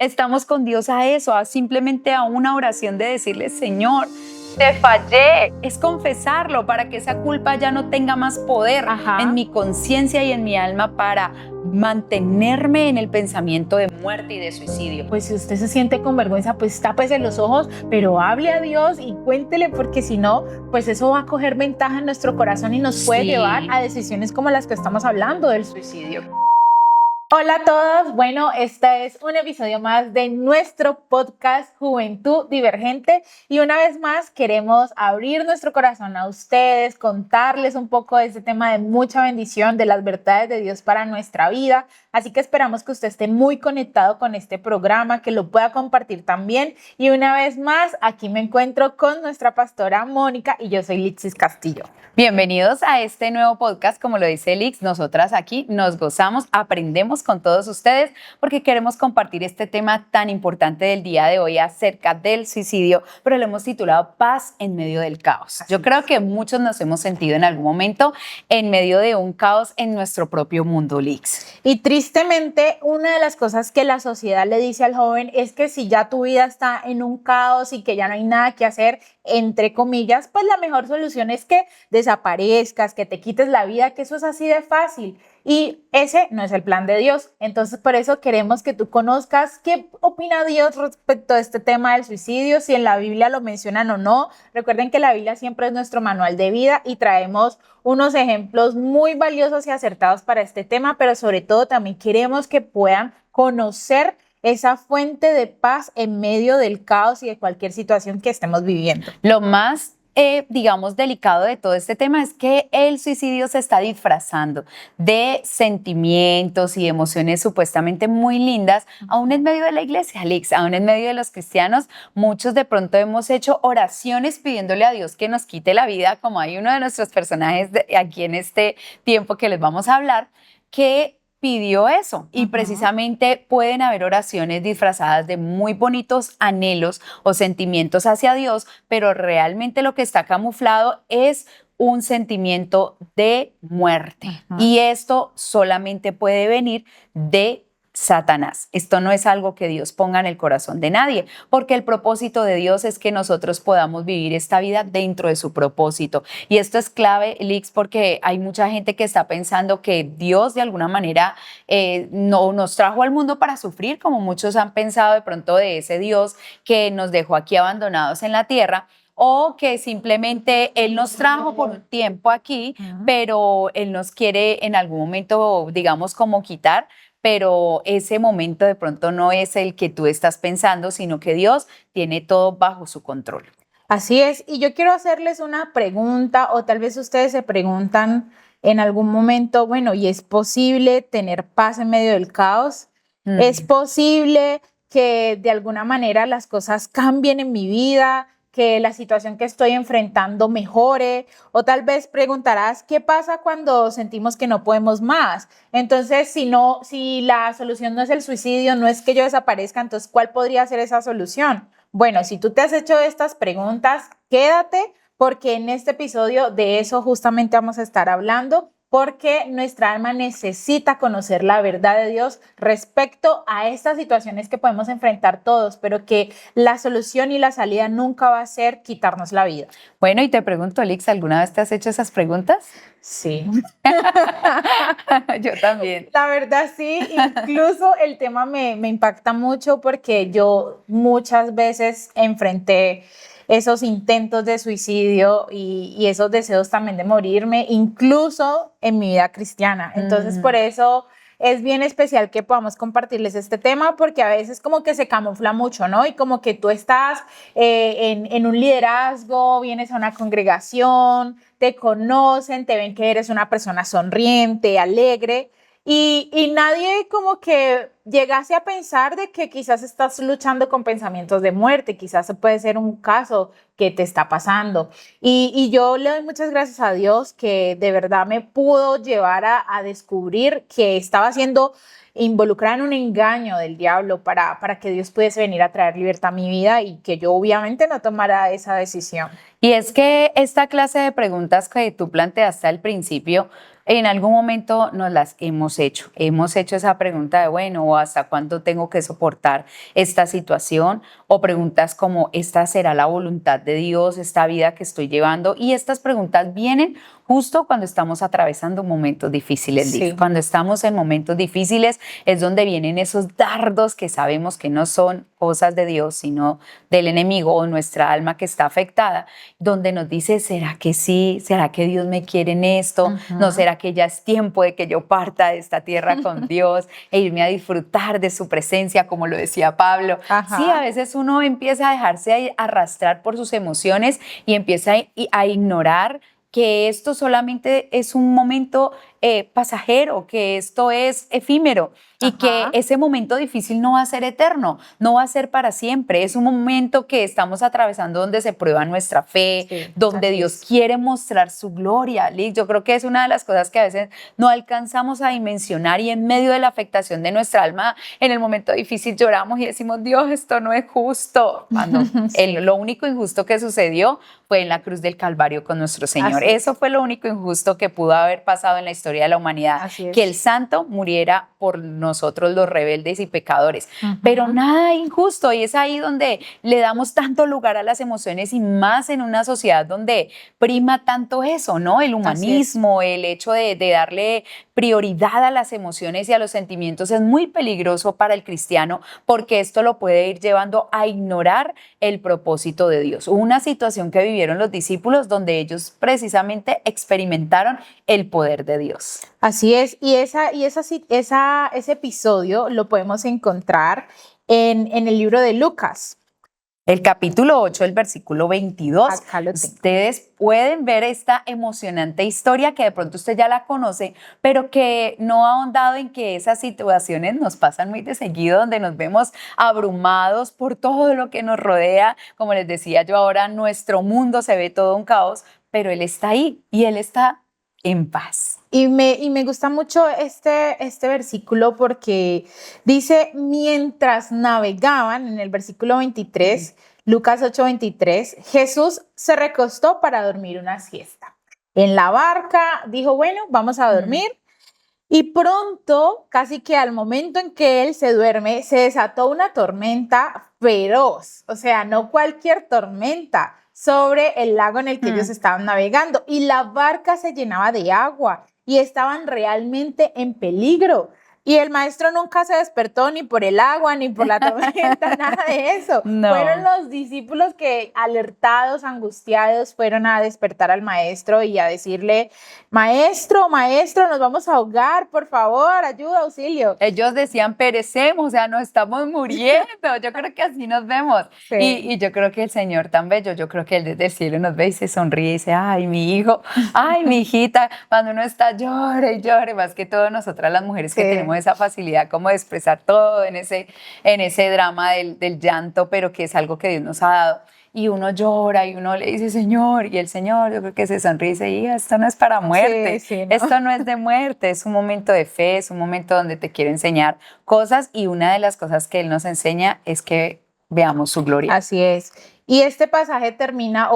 Estamos con Dios a eso, simplemente a una oración de decirle, Señor, te fallé. Es confesarlo para que esa culpa ya no tenga más poder en mi conciencia y en mi alma para mantenerme en el pensamiento de muerte y de suicidio. Pues si usted se siente con vergüenza, pues tápese los ojos, pero hable a Dios y cuéntele, porque si no, pues eso va a coger ventaja en nuestro corazón y nos puede llevar a decisiones como las que estamos hablando del suicidio. Hola a todos, bueno, este es un episodio más de nuestro podcast Juventud Divergente y una vez más queremos abrir nuestro corazón a ustedes, contarles un poco de este tema de mucha bendición, de las verdades de Dios para nuestra vida, así que esperamos que usted esté muy conectado con este programa, que lo pueda compartir también y una vez más aquí me encuentro con nuestra pastora Mónica y yo soy Litsis Castillo. Bienvenidos a este nuevo podcast, como lo dice Lix, nosotras aquí nos gozamos, aprendemos con todos ustedes porque queremos compartir este tema tan importante del día de hoy acerca del suicidio, pero lo hemos titulado Paz en medio del caos. Yo creo que muchos nos hemos sentido en algún momento en medio de un caos en nuestro propio mundo, Lix. Y tristemente, una de las cosas que la sociedad le dice al joven es que si ya tu vida está en un caos y que ya no hay nada que hacer, entre comillas, pues la mejor solución es que desaparezcas, que te quites la vida, que eso es así de fácil. Y ese no es el plan de Dios. Entonces, por eso queremos que tú conozcas qué opina Dios respecto a este tema del suicidio, si en la Biblia lo mencionan o no. Recuerden que la Biblia siempre es nuestro manual de vida y traemos unos ejemplos muy valiosos y acertados para este tema, pero sobre todo también queremos que puedan conocer esa fuente de paz en medio del caos y de cualquier situación que estemos viviendo. Lo más digamos, delicado de todo este tema es que el suicidio se está disfrazando de sentimientos y emociones supuestamente muy lindas, aún en medio de la iglesia, Alex, aún en medio de los cristianos. Muchos de pronto hemos hecho oraciones pidiéndole a Dios que nos quite la vida, como hay uno de nuestros personajes aquí en este tiempo que les vamos a hablar, que pidió eso y precisamente pueden haber oraciones disfrazadas de muy bonitos anhelos o sentimientos hacia Dios, pero realmente lo que está camuflado es un sentimiento de muerte y esto solamente puede venir de Satanás. Esto no es algo que Dios ponga en el corazón de nadie, porque el propósito de Dios es que nosotros podamos vivir esta vida dentro de su propósito. Y esto es clave, Lix, porque hay mucha gente que está pensando que Dios de alguna manera no nos trajo al mundo para sufrir, como muchos han pensado de pronto de ese Dios que nos dejó aquí abandonados en la tierra, o que simplemente Él nos trajo por un tiempo aquí, pero Él nos quiere en algún momento, digamos, como quitar, pero ese momento de pronto no es el que tú estás pensando, sino que Dios tiene todo bajo su control. Así es, y yo quiero hacerles una pregunta, o tal vez ustedes se preguntan en algún momento, bueno, ¿y es posible tener paz en medio del caos? ¿Es posible que de alguna manera las cosas cambien en mi vida? Que la situación que estoy enfrentando mejore, o tal vez preguntarás, ¿qué pasa cuando sentimos que no podemos más? Entonces, si la solución no es el suicidio, no es que yo desaparezca, entonces, ¿cuál podría ser esa solución? Bueno, si tú te has hecho estas preguntas, quédate, porque en este episodio de eso justamente vamos a estar hablando, porque nuestra alma necesita conocer la verdad de Dios respecto a estas situaciones que podemos enfrentar todos, pero que la solución y la salida nunca va a ser quitarnos la vida. Bueno, y te pregunto, Lix, ¿alguna vez te has hecho esas preguntas? Sí. Yo también. La verdad sí, incluso el tema me impacta mucho porque yo muchas veces enfrenté esos intentos de suicidio y esos deseos también de morirme, incluso en mi vida cristiana. Entonces, por eso es bien especial que podamos compartirles este tema, porque a veces como que se camufla mucho, ¿no? Y como que tú estás en un liderazgo, vienes a una congregación, te conocen, te ven que eres una persona sonriente, alegre, y nadie como que llegase a pensar de que quizás estás luchando con pensamientos de muerte, quizás puede ser un caso que te está pasando. Y yo le doy muchas gracias a Dios que de verdad me pudo llevar a descubrir que estaba siendo involucrada en un engaño del diablo para que Dios pudiese venir a traer libertad a mi vida y que yo obviamente no tomara esa decisión. Y es que esta clase de preguntas que tú planteaste al principio En algún momento nos las hemos hecho. Hemos hecho esa pregunta de, bueno, ¿hasta cuándo tengo que soportar esta situación? O preguntas como, ¿esta será la voluntad de Dios, esta vida que estoy llevando? Y estas preguntas vienen justo cuando estamos atravesando momentos difíciles. Sí. Cuando estamos en momentos difíciles es donde vienen esos dardos que sabemos que no son cosas de Dios, sino del enemigo o nuestra alma que está afectada, donde nos dice, ¿será que sí? ¿Será que Dios me quiere en esto? ¿No será que ya es tiempo de que yo parta de esta tierra con Dios e irme a disfrutar de su presencia, como lo decía Pablo? Sí, a veces uno empieza a dejarse arrastrar por sus emociones y empieza a ignorar que esto solamente es un momento pasajero, que esto es efímero y que ese momento difícil no va a ser eterno, no va a ser para siempre. Es un momento que estamos atravesando donde se prueba nuestra fe, donde Dios quiere mostrar su gloria. Liz, yo creo que es una de las cosas que a veces no alcanzamos a dimensionar y en medio de la afectación de nuestra alma, en el momento difícil lloramos y decimos, Dios, esto no es justo. Cuando lo único injusto que sucedió fue en la cruz del Calvario con nuestro Señor. Eso fue lo único injusto que pudo haber pasado en la historia de la humanidad, que el santo muriera por nosotros los rebeldes y pecadores. Pero nada injusto, y es ahí donde le damos tanto lugar a las emociones y más en una sociedad donde prima tanto eso, ¿no? El humanismo, el hecho de darle prioridad a las emociones y a los sentimientos es muy peligroso para el cristiano porque esto lo puede ir llevando a ignorar el propósito de Dios. Hubo una situación que vivieron los discípulos donde ellos precisamente experimentaron el poder de Dios. Así es, y ese episodio lo podemos encontrar en el libro de Lucas. El capítulo 8, el versículo 22, ustedes pueden ver esta emocionante historia que de pronto usted ya la conoce, pero que no ha ahondado en que esas situaciones nos pasan muy de seguido, donde nos vemos abrumados por todo lo que nos rodea. Como les decía yo ahora, nuestro mundo se ve todo un caos, pero Él está ahí y Él está en paz. Y me gusta mucho este versículo porque dice, mientras navegaban, en el versículo 23, Lucas 8:23, Jesús se recostó para dormir una siesta. En la barca dijo, bueno, vamos a dormir. Y pronto, casi que al momento en que él se duerme, se desató una tormenta feroz. O sea, no cualquier tormenta, sobre el lago en el que ellos estaban navegando. Y la barca se llenaba de agua y estaban realmente en peligro. Y el maestro nunca se despertó ni por el agua, ni por la tormenta, nada de eso. No. Fueron los discípulos que, alertados, angustiados, fueron a despertar al maestro y a decirle, maestro, nos vamos a ahogar, por favor, ayuda, auxilio. Ellos decían, perecemos, o sea, nos estamos muriendo. Yo creo que así nos vemos. Sí. Y yo creo que el Señor tan bello, yo creo que Él desde el cielo nos ve y se sonríe y dice, ay, mi hijo, ay, mi hijita, cuando uno está llore y llore, más que todo nosotras las mujeres que tenemos esa facilidad como de expresar todo en ese drama del llanto, pero que es algo que Dios nos ha dado. Y uno llora y uno le dice, Señor, y el Señor, yo creo que se sonríe y dice, hija, esto no es para muerte, ¿no? Esto no es de muerte, es un momento de fe, es un momento donde te quiero enseñar cosas y una de las cosas que Él nos enseña es que veamos su gloria. Así es. Y este pasaje termina,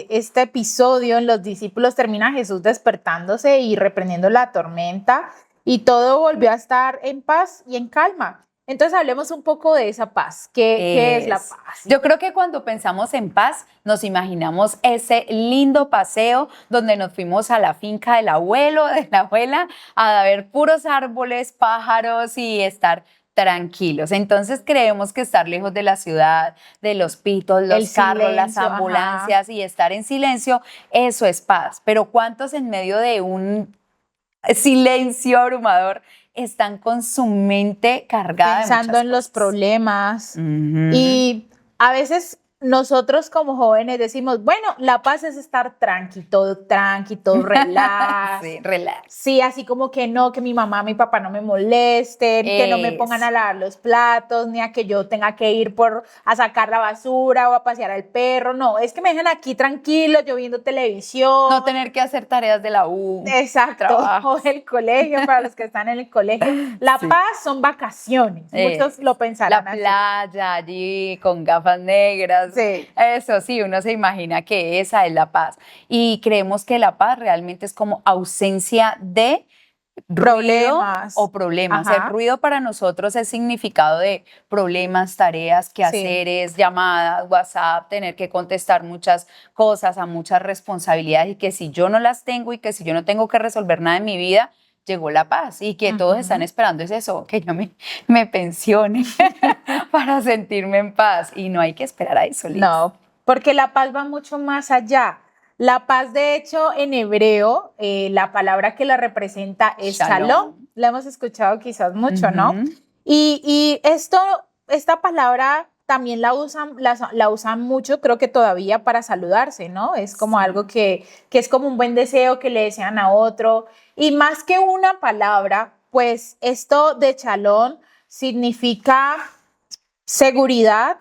este episodio en los discípulos termina Jesús despertándose y reprendiendo la tormenta y todo volvió a estar en paz y en calma. Entonces hablemos un poco de esa paz. ¿Qué es la paz? Yo creo que cuando pensamos en paz nos imaginamos ese lindo paseo donde nos fuimos a la finca del abuelo, de la abuela, a ver puros árboles, pájaros y estar tranquilos. Entonces creemos que estar lejos de la ciudad, de los pitos, los carros, las ambulancias y estar en silencio, eso es paz. Pero ¿cuántos en medio de un silencio abrumador están con su mente cargada pensando en los problemas? Y a veces nosotros como jóvenes decimos, bueno, la paz es estar tranqui, todo relax. Sí, relax. Sí, así como que no, que mi mamá, mi papá no me molesten, que no me pongan a lavar los platos, ni a que yo tenga que ir a sacar la basura o a pasear al perro. No, es que me dejen aquí tranquilo, yo viendo televisión. No tener que hacer tareas de la U. Exacto, o del colegio, para los que están en el colegio. La paz son vacaciones, muchos lo pensarán así. La playa allí con gafas negras, Sí. Eso sí, uno se imagina que esa es la paz. Y creemos que la paz realmente es como ausencia de ruido Problemas. o problemas. El Ajá. ruido para nosotros es significado de problemas, tareas, Sí. quehaceres, llamadas, WhatsApp, tener que contestar muchas cosas, a muchas responsabilidades y que si yo no las tengo y que si yo no tengo que resolver nada en mi vida, llegó la paz y que todos están esperando es eso, que yo me pensione para sentirme en paz y no hay que esperar a eso, Liz. No, porque la paz va mucho más allá. La paz, de hecho, en hebreo, la palabra que la representa es Shalom. shalom. La hemos escuchado quizás mucho, ¿no? Ujú. Y esta palabra también la usan mucho, creo que todavía para saludarse, ¿no? Es como Sí. algo que es como un buen deseo que le desean a otro. Y más que una palabra, pues esto de shalom significa seguridad,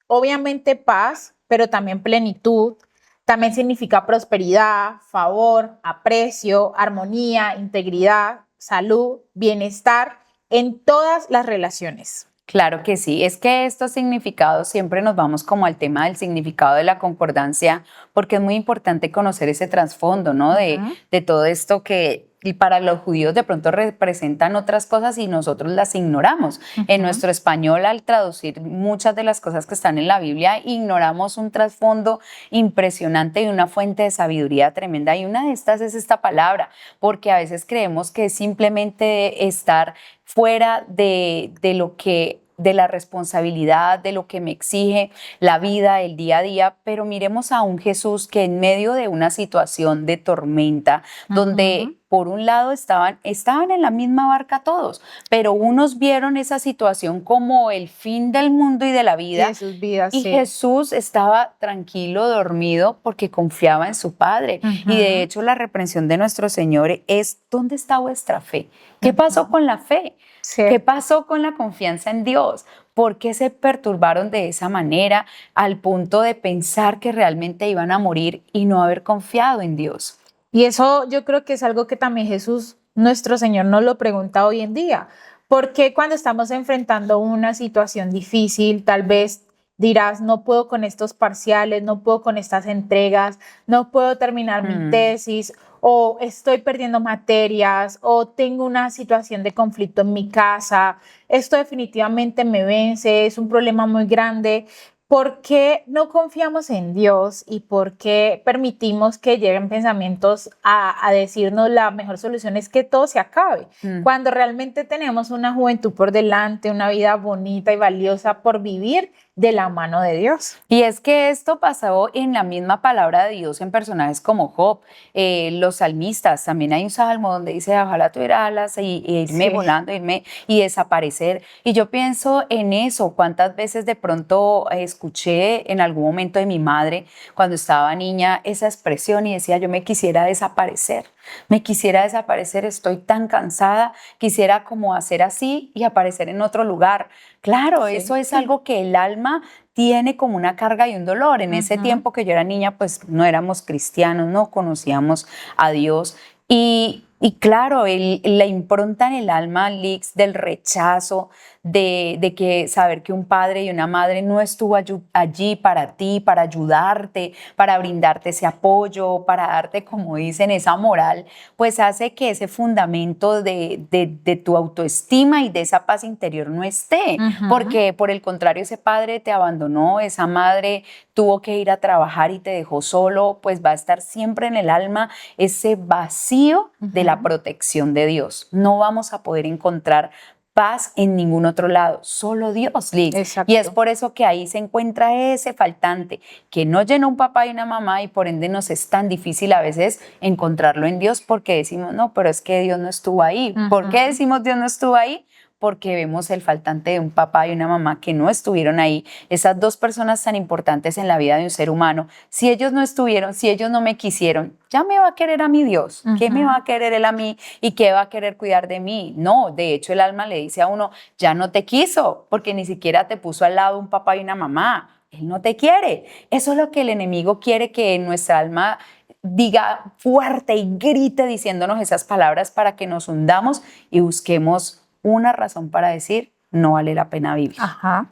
obviamente paz, pero también plenitud. También significa prosperidad, favor, aprecio, armonía, integridad, salud, bienestar en todas las relaciones. Claro que sí, es que estos significados siempre nos vamos como al tema del significado de la concordancia, porque es muy importante conocer ese trasfondo, ¿no? De todo esto que y para los judíos de pronto representan otras cosas y nosotros las ignoramos. En nuestro español, al traducir muchas de las cosas que están en la Biblia, ignoramos un trasfondo impresionante y una fuente de sabiduría tremenda. Y una de estas es esta palabra, porque a veces creemos que es simplemente estar fuera de lo que de la responsabilidad, de lo que me exige la vida, el día a día, pero miremos a un Jesús que en medio de una situación de tormenta, donde por un lado estaban en la misma barca todos, pero unos vieron esa situación como el fin del mundo y de la vida, Y de sus vidas, y sí. Jesús estaba tranquilo, dormido, porque confiaba en su Padre. Y de hecho la reprensión de nuestro Señor es, ¿dónde está vuestra fe? ¿Qué pasó con la fe? Sí. ¿Qué pasó con la confianza en Dios? ¿Por qué se perturbaron de esa manera al punto de pensar que realmente iban a morir y no haber confiado en Dios? Y eso yo creo que es algo que también Jesús, nuestro Señor, nos lo pregunta hoy en día. Porque cuando estamos enfrentando una situación difícil, tal vez dirás, no puedo con estos parciales, no puedo con estas entregas, no puedo terminar mi tesis, o estoy perdiendo materias, o tengo una situación de conflicto en mi casa, esto definitivamente me vence, es un problema muy grande. ¿Por qué no confiamos en Dios y por qué permitimos que lleguen pensamientos a decirnos la mejor solución es que todo se acabe? Cuando realmente tenemos una juventud por delante, una vida bonita y valiosa por vivir de la mano de Dios. Y es que esto pasó en la misma palabra de Dios en personajes como Job, los salmistas. También hay un salmo donde dice, ojalá tuviera alas y irme volando, irme y desaparecer. Y yo pienso en eso, cuántas veces de pronto escuché en algún momento de mi madre, cuando estaba niña, esa expresión y decía, yo me quisiera desaparecer. Me quisiera desaparecer, estoy tan cansada, quisiera como hacer así y aparecer en otro lugar. Claro, eso es algo que el alma tiene como una carga y un dolor. En ese tiempo que yo era niña, pues no éramos cristianos, no conocíamos a Dios. Y claro, la impronta en el alma, Lix, del rechazo, de que saber que un padre y una madre no estuvo allí para ti, para ayudarte, para brindarte ese apoyo, para darte, como dicen, esa moral, pues hace que ese fundamento de tu autoestima y de esa paz interior no esté, porque por el contrario ese padre te abandonó, esa madre tuvo que ir a trabajar y te dejó solo, pues va a estar siempre en el alma ese vacío de la protección de Dios. No vamos a poder encontrar paz en ningún otro lado, solo Dios, Liz. Exacto. Y es por eso que ahí se encuentra ese faltante que no llenó un papá y una mamá y por ende nos es tan difícil a veces encontrarlo en Dios porque decimos, no, pero es que Dios no estuvo ahí. ¿Por qué decimos Dios no estuvo ahí? Porque vemos el faltante de un papá y una mamá que no estuvieron ahí, esas dos personas tan importantes en la vida de un ser humano. Si ellos no estuvieron, si ellos no me quisieron, ya me va a querer a mi Dios. ¿Qué me va a querer Él a mí y qué va a querer cuidar de mí? No, de hecho el alma le dice a uno, ya no te quiso, porque ni siquiera te puso al lado un papá y una mamá. Él no te quiere. Eso es lo que el enemigo quiere que en nuestra alma diga fuerte y grite diciéndonos esas palabras para que nos hundamos y busquemos una razón para decir no vale la pena vivir. Ajá.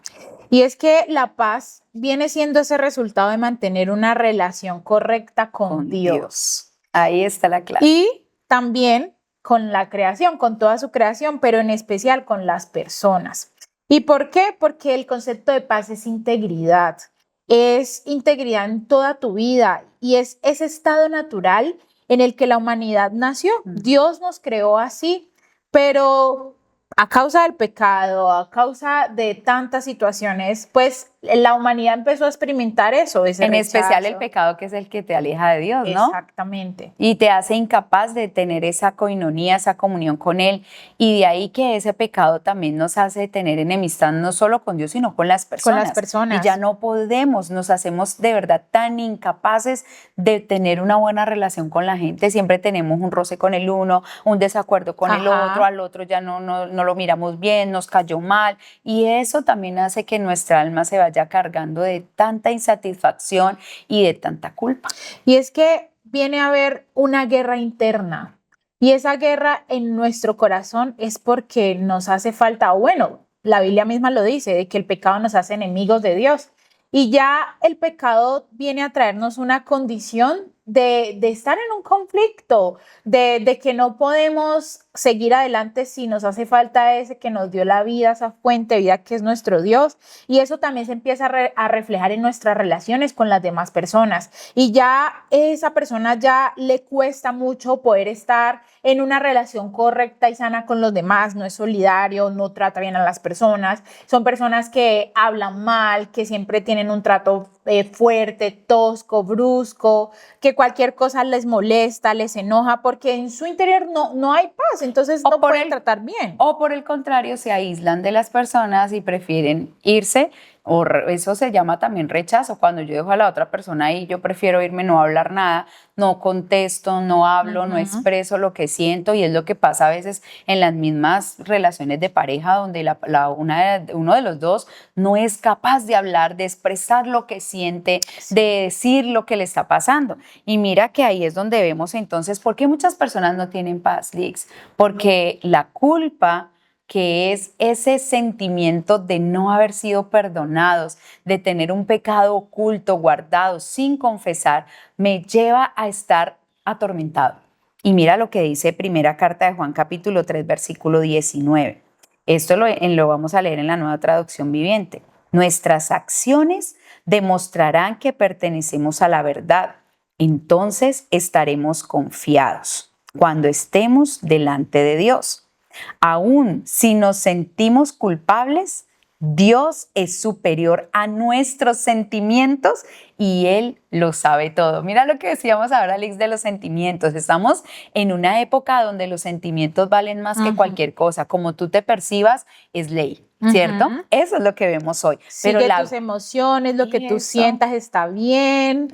Y es que la paz viene siendo ese resultado de mantener una relación correcta con Dios. Ahí está la clave. Y también con la creación, con toda su creación, pero en especial con las personas. ¿Y por qué? Porque el concepto de paz es integridad en toda tu vida y es ese estado natural en el que la humanidad nació. Dios nos creó así, pero a causa del pecado, a causa de tantas situaciones, pues la humanidad empezó a experimentar eso, ese En especial rechazo. el pecado, que es el que te aleja de Dios, ¿no? Exactamente. Y te hace incapaz de tener esa coinonía, esa comunión con Él. Y de ahí que ese pecado también nos hace tener enemistad no solo con Dios, sino con las personas. Con las personas. Y ya no podemos, nos hacemos de verdad tan incapaces de tener una buena relación con la gente. Siempre tenemos un roce con el uno, un desacuerdo con el otro, al otro ya no lo miramos bien, nos cayó mal. Y eso también hace que nuestra alma se vaya cargando de tanta insatisfacción y de tanta culpa. Y es que viene a haber una guerra interna y esa guerra en nuestro corazón es porque nos hace falta, o bueno, la Biblia misma lo dice, de que el pecado nos hace enemigos de Dios y ya el pecado viene a traernos una condición de estar en un conflicto, de que no podemos seguir adelante si nos hace falta ese que nos dio la vida, esa fuente de vida que es nuestro Dios. Y eso también se empieza a reflejar en nuestras relaciones con las demás personas. Y ya esa persona ya le cuesta mucho poder estar en una relación correcta y sana con los demás, no es solidario, no trata bien a las personas, son personas que hablan mal, que siempre tienen un trato fuerte, tosco, brusco, que cualquier cosa les molesta, les enoja, porque en su interior no hay paz, entonces no pueden tratar bien. O por el contrario, se aíslan de las personas y prefieren irse, eso se llama también rechazo. Cuando yo dejo a la otra persona ahí, yo prefiero irme, no hablar nada, no contesto, no hablo, no expreso lo que siento, y es lo que pasa a veces en las mismas relaciones de pareja, donde uno de los dos no es capaz de hablar, de expresar lo que siente, de decir lo que le está pasando. Y mira que ahí es donde vemos entonces por qué muchas personas no tienen paz, Lix, porque la culpa, que es ese sentimiento de no haber sido perdonados, de tener un pecado oculto, guardado, sin confesar, me lleva a estar atormentado. Y mira lo que dice primera carta de Juan capítulo 3, versículo 19. Esto lo vamos a leer en la Nueva Traducción Viviente. Nuestras acciones demostrarán que pertenecemos a la verdad. Entonces estaremos confiados cuando estemos delante de Dios. Aún si nos sentimos culpables, Dios es superior a nuestros sentimientos y Él lo sabe todo. Mira lo que decíamos ahora, Alex, de los sentimientos. Estamos en una época donde los sentimientos valen más que cualquier cosa. Como tú te percibas, es ley, ¿cierto? Eso es lo que vemos hoy. Pero tus emociones, lo que tú sientas está bien.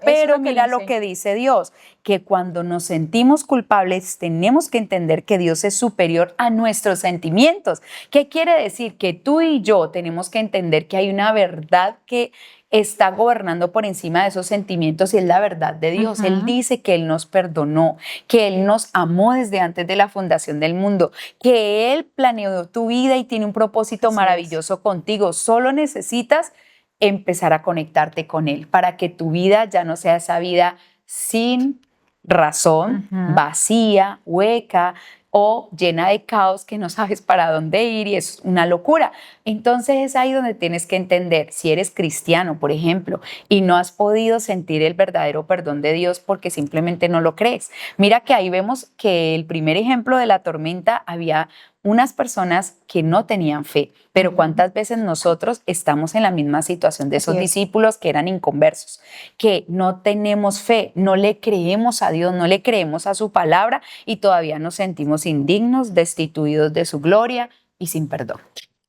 Pero mira lo que dice Dios, que cuando nos sentimos culpables tenemos que entender que Dios es superior a nuestros sentimientos. ¿Qué quiere decir? Que tú y yo tenemos que entender que hay una verdad que está gobernando por encima de esos sentimientos y es la verdad de Dios. Él dice que Él nos perdonó, que Él nos amó desde antes de la fundación del mundo, que Él planeó tu vida y tiene un propósito maravilloso contigo. Solo necesitas empezar a conectarte con Él para que tu vida ya no sea esa vida sin razón, vacía, hueca o llena de caos que no sabes para dónde ir y es una locura. Entonces es ahí donde tienes que entender, si eres cristiano, por ejemplo, y no has podido sentir el verdadero perdón de Dios porque simplemente no lo crees. Mira que ahí vemos que el primer ejemplo de la tormenta había unas personas que no tenían fe, pero ¿cuántas veces nosotros estamos en la misma situación de esos discípulos que eran inconversos, que no tenemos fe, no le creemos a Dios, no le creemos a su palabra y todavía nos sentimos indignos, destituidos de su gloria y sin perdón?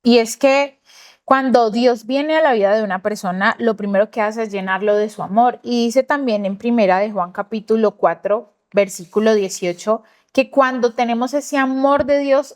Y es que cuando Dios viene a la vida de una persona, lo primero que hace es llenarlo de su amor. Y dice también en primera de Juan capítulo 4, versículo 18, que cuando tenemos ese amor de Dios,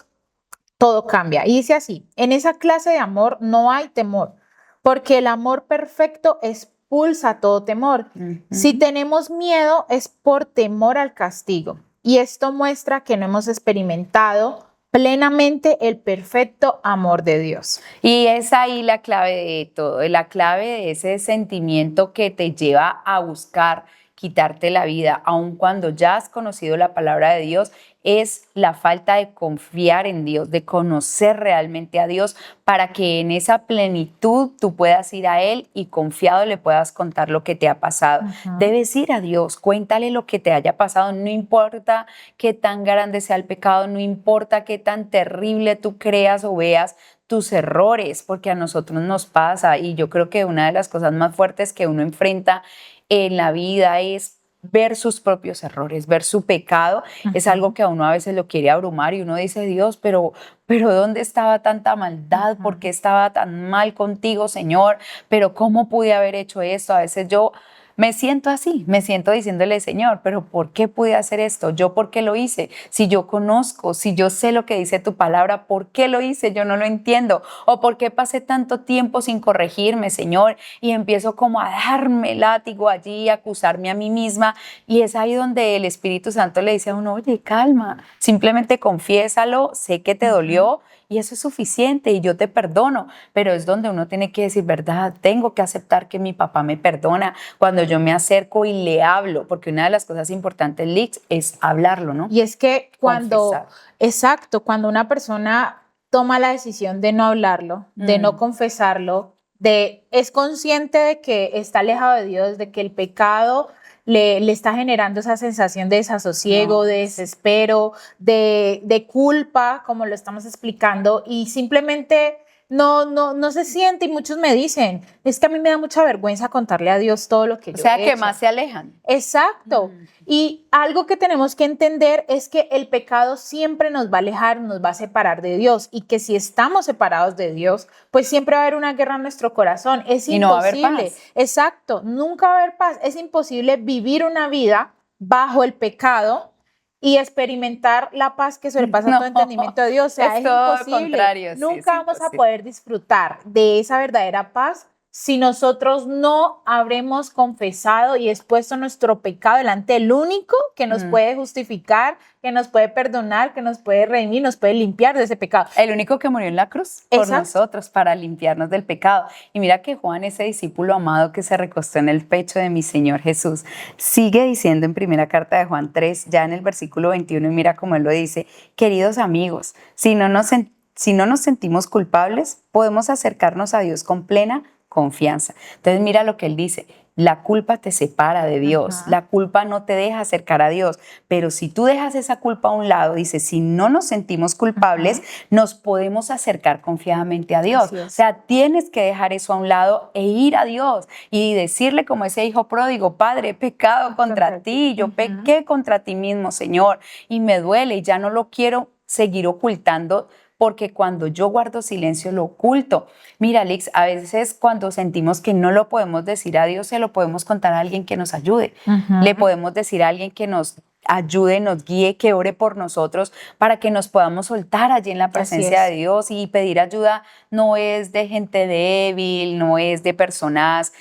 todo cambia. Y dice así, en esa clase de amor no hay temor, porque el amor perfecto expulsa todo temor. Si tenemos miedo es por temor al castigo. Y esto muestra que no hemos experimentado plenamente el perfecto amor de Dios. Y es ahí la clave de todo, la clave de ese sentimiento que te lleva a buscar quitarte la vida, aun cuando ya has conocido la palabra de Dios, es la falta de confiar en Dios, de conocer realmente a Dios, para que en esa plenitud tú puedas ir a Él y confiado le puedas contar lo que te ha pasado. Debes ir a Dios, cuéntale lo que te haya pasado, no importa qué tan grande sea el pecado, no importa qué tan terrible tú creas o veas tus errores, porque a nosotros nos pasa, y yo creo que una de las cosas más fuertes que uno enfrenta en la vida es ver sus propios errores, ver su pecado. Es algo que a uno a veces lo quiere abrumar y uno dice, Dios, pero ¿dónde estaba tanta maldad? ¿Por qué estaba tan mal contigo, Señor? ¿Pero cómo pude haber hecho esto? A veces yo me siento así, me siento diciéndole, Señor, pero ¿por qué pude hacer esto? ¿Yo por qué lo hice? Si yo conozco, si yo sé lo que dice tu palabra, ¿por qué lo hice? Yo no lo entiendo. ¿O por qué pasé tanto tiempo sin corregirme, Señor? Y empiezo como a darme látigo allí, a acusarme a mí misma. Y es ahí donde el Espíritu Santo le dice a uno, oye, calma, simplemente confiésalo, sé que te dolió, y eso es suficiente y yo te perdono, pero es donde uno tiene que decir, verdad, tengo que aceptar que mi papá me perdona cuando yo me acerco y le hablo, porque una de las cosas importantes, Lix, es hablarlo, ¿no? Y es que Confesar. exacto, cuando una persona toma la decisión de no hablarlo, de no confesarlo, es consciente de que está alejado de Dios, de que el pecado le está generando esa sensación de desasosiego, de desespero, de culpa, como lo estamos explicando, y simplemente no se siente. Y muchos me dicen, es que a mí me da mucha vergüenza contarle a Dios todo lo que yo he hecho. O sea, que más se alejan. Exacto. Y algo que tenemos que entender es que el pecado siempre nos va a alejar, nos va a separar de Dios, y que si estamos separados de Dios, pues siempre va a haber una guerra en nuestro corazón. Es imposible. Y no va a haber paz. Exacto. Nunca va a haber paz. Es imposible vivir una vida bajo el pecado y experimentar la paz que sobrepasa todo entendimiento de Dios. O sea, es todo imposible. Contrario, sí, Nunca vamos imposible. a poder disfrutar de esa verdadera paz si nosotros no habremos confesado y expuesto nuestro pecado delante del único que nos puede justificar, que nos puede perdonar, que nos puede redimir, nos puede limpiar de ese pecado. El único que murió en la cruz por nosotros, para limpiarnos del pecado. Y mira que Juan, ese discípulo amado que se recostó en el pecho de mi Señor Jesús, sigue diciendo en primera carta de Juan 3, ya en el versículo 21, y mira cómo él lo dice, queridos amigos, si no nos sentimos culpables, podemos acercarnos a Dios con plena confianza. Entonces mira lo que él dice, la culpa te separa de Dios, la culpa no te deja acercar a Dios, pero si tú dejas esa culpa a un lado, dice, si no nos sentimos culpables, nos podemos acercar confiadamente a Dios. O sea, tienes que dejar eso a un lado e ir a Dios y decirle como ese hijo pródigo, Padre, he pecado contra ti, yo pequé contra ti mismo, Señor, y me duele y ya no lo quiero seguir ocultando, porque cuando yo guardo silencio lo oculto. Mira, Alix, a veces cuando sentimos que no lo podemos decir a Dios, se lo podemos contar a alguien que nos ayude. Le podemos decir a alguien que nos ayude, nos guíe, que ore por nosotros para que nos podamos soltar allí en la presencia de Dios. Y pedir ayuda no es de gente débil, no es de personas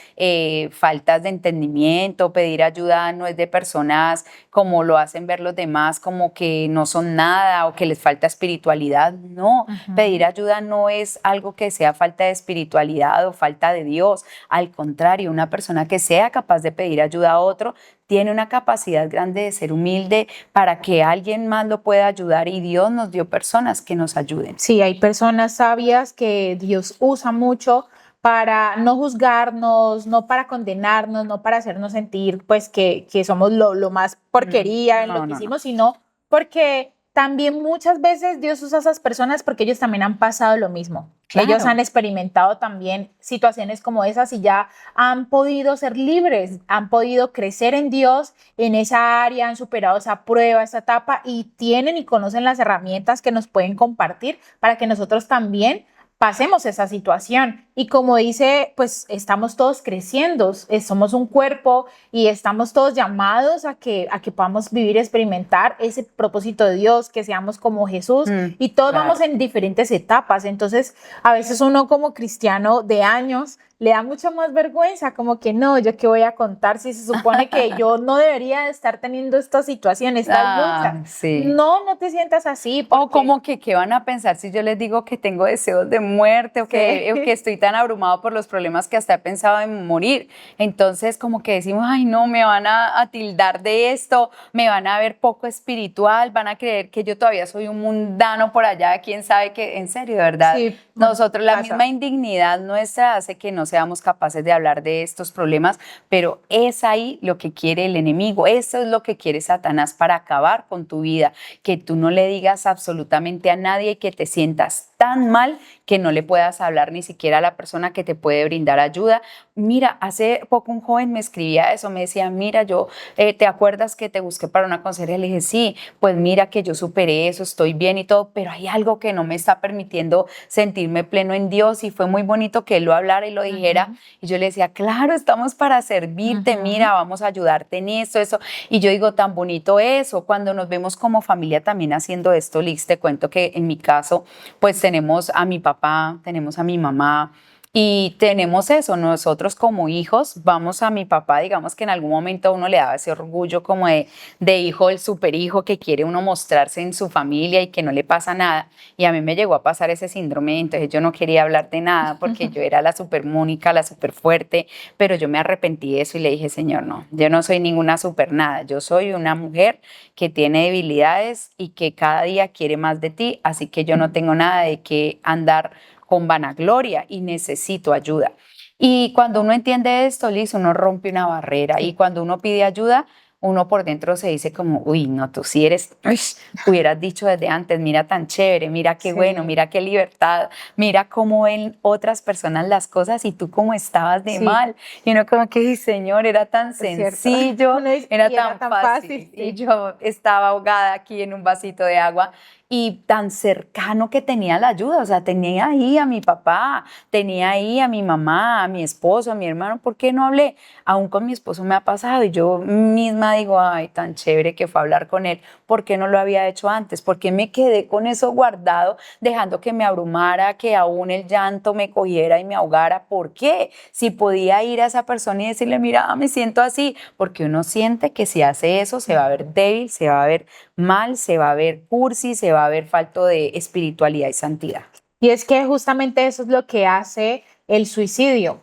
faltas de entendimiento. Pedir ayuda no es de personas como lo hacen ver los demás, como que no son nada o que les falta espiritualidad. No, pedir ayuda no es algo que sea falta de espiritualidad o falta de Dios. Al contrario, una persona que sea capaz de pedir ayuda a otro tiene una capacidad grande de ser humilde para que alguien más lo pueda ayudar, y Dios nos dio personas que nos ayuden. Sí, hay personas sabias que Dios usa mucho para no juzgarnos, no para condenarnos, no para hacernos sentir pues que somos lo más porquería en lo que hicimos, sino porque también muchas veces Dios usa a esas personas porque ellos también han pasado lo mismo. Claro. Ellos han experimentado también situaciones como esas y ya han podido ser libres, han podido crecer en Dios en esa área, han superado esa prueba, esa etapa, y tienen y conocen las herramientas que nos pueden compartir para que nosotros también pasemos esa situación. Y como dice, pues estamos todos creciendo, somos un cuerpo y estamos todos llamados a que podamos vivir y experimentar ese propósito de Dios, que seamos como Jesús, y todos vamos en diferentes etapas. Entonces, a veces uno como cristiano de años le da mucha más vergüenza, como que no, yo qué voy a contar si se supone que yo no debería estar teniendo esta situación, esta lucha. Sí. No, no te sientas así. O como que, ¿qué van a pensar si yo les digo que tengo deseos de muerte o que estoy tan abrumado por los problemas que hasta he pensado en morir? Entonces, como que decimos, ay, no, me van a tildar de esto, me van a ver poco espiritual, van a creer que yo todavía soy un mundano por allá, quién sabe que, en serio, de verdad. Sí, Nosotros, la pasa. misma indignidad nuestra hace que no seamos capaces de hablar de estos problemas, pero es ahí lo que quiere el enemigo, eso es lo que quiere Satanás para acabar con tu vida, que tú no le digas absolutamente a nadie y que te sientas tan mal que no le puedas hablar ni siquiera a la persona que te puede brindar ayuda. Mira, hace poco un joven me escribía eso, me decía, mira, yo, ¿te acuerdas que te busqué para una consejería? Le dije, sí, pues mira que yo superé eso, estoy bien y todo, pero hay algo que no me está permitiendo sentirme pleno en Dios, y fue muy bonito que él lo hablara y lo dijera. Y yo le decía, claro, estamos para servirte, mira, vamos a ayudarte en esto, eso. Y yo digo, tan bonito eso, cuando nos vemos como familia también haciendo esto. Liz, te cuento que en mi caso, pues tenemos a mi papá, tenemos a mi mamá, y tenemos eso, nosotros como hijos vamos a mi papá, digamos que en algún momento a uno le daba ese orgullo como de hijo, el superhijo que quiere uno mostrarse en su familia y que no le pasa nada. Y a mí me llegó a pasar ese síndrome, entonces yo no quería hablar de nada porque yo era la super Mónica, la super fuerte, pero yo me arrepentí de eso y le dije, Señor, no, yo no soy ninguna super nada, yo soy una mujer que tiene debilidades y que cada día quiere más de ti, así que yo no tengo nada de qué andar con vanagloria y necesito ayuda. Y cuando uno entiende esto, Liz, uno rompe una barrera, y cuando uno pide ayuda, uno por dentro se dice como, uy, no, tú sí eres, hubieras dicho desde antes, mira tan chévere, mira qué bueno, mira qué libertad, mira cómo ven otras personas las cosas y tú cómo estabas de mal. Y uno como que, Señor, era tan sencillo, era tan fácil. Y yo estaba ahogada aquí en un vasito de agua, y tan cercano que tenía la ayuda, o sea, tenía ahí a mi papá, tenía ahí a mi mamá, a mi esposo, a mi hermano. ¿Por qué no hablé? Aún con mi esposo me ha pasado y yo misma digo, ay, tan chévere que fue hablar con él, ¿por qué no lo había hecho antes? ¿Por qué me quedé con eso guardado, dejando que me abrumara, que aún el llanto me cogiera y me ahogara? ¿Por qué? Si podía ir a esa persona y decirle, mira, me siento así, porque uno siente que si hace eso se va a ver débil, se va a ver mal, se va a ver cursi, se va a ver falto de espiritualidad y santidad. Y es que justamente eso es lo que hace el suicidio,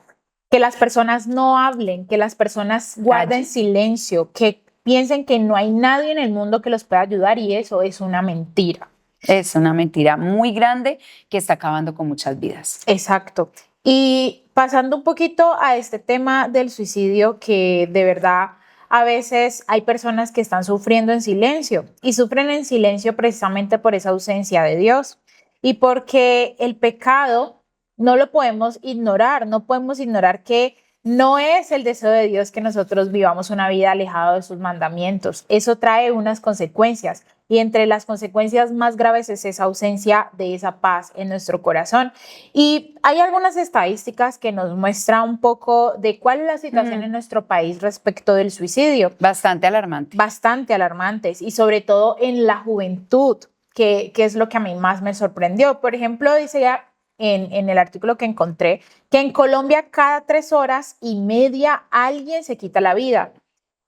que las personas no hablen, que las personas guarden silencio, que piensen que no hay nadie en el mundo que los pueda ayudar, y eso es una mentira. Es una mentira muy grande que está acabando con muchas vidas. Exacto. Y pasando un poquito a este tema del suicidio, que de verdad a veces hay personas que están sufriendo en silencio, y sufren en silencio precisamente por esa ausencia de Dios y porque el pecado no lo podemos ignorar, no podemos ignorar que no es el deseo de Dios que nosotros vivamos una vida alejada de sus mandamientos. Eso trae unas consecuencias, y entre las consecuencias más graves es esa ausencia de esa paz en nuestro corazón. Y hay algunas estadísticas que nos muestran un poco de cuál es la situación en nuestro país respecto del suicidio. Bastante alarmante. Bastante alarmantes, y sobre todo en la juventud, que es lo que a mí más me sorprendió. Por ejemplo, dice ya en el artículo que encontré que en Colombia cada 3 horas y media alguien se quita la vida.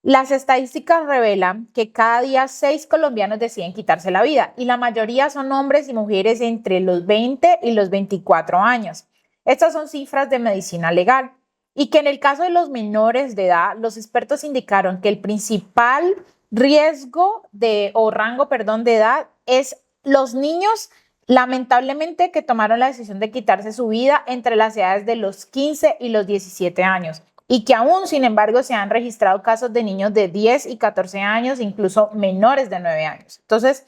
Las estadísticas revelan que cada día 6 colombianos deciden quitarse la vida, y la mayoría son hombres y mujeres entre los 20 y los 24 años. Estas son cifras de medicina legal, y que en el caso de los menores de edad, los expertos indicaron que el principal riesgo o rango de edad es los niños, lamentablemente, que tomaron la decisión de quitarse su vida entre las edades de los 15 y los 17 años. Y que aún, sin embargo, se han registrado casos de niños de 10 y 14 años, incluso menores de 9 años. Entonces,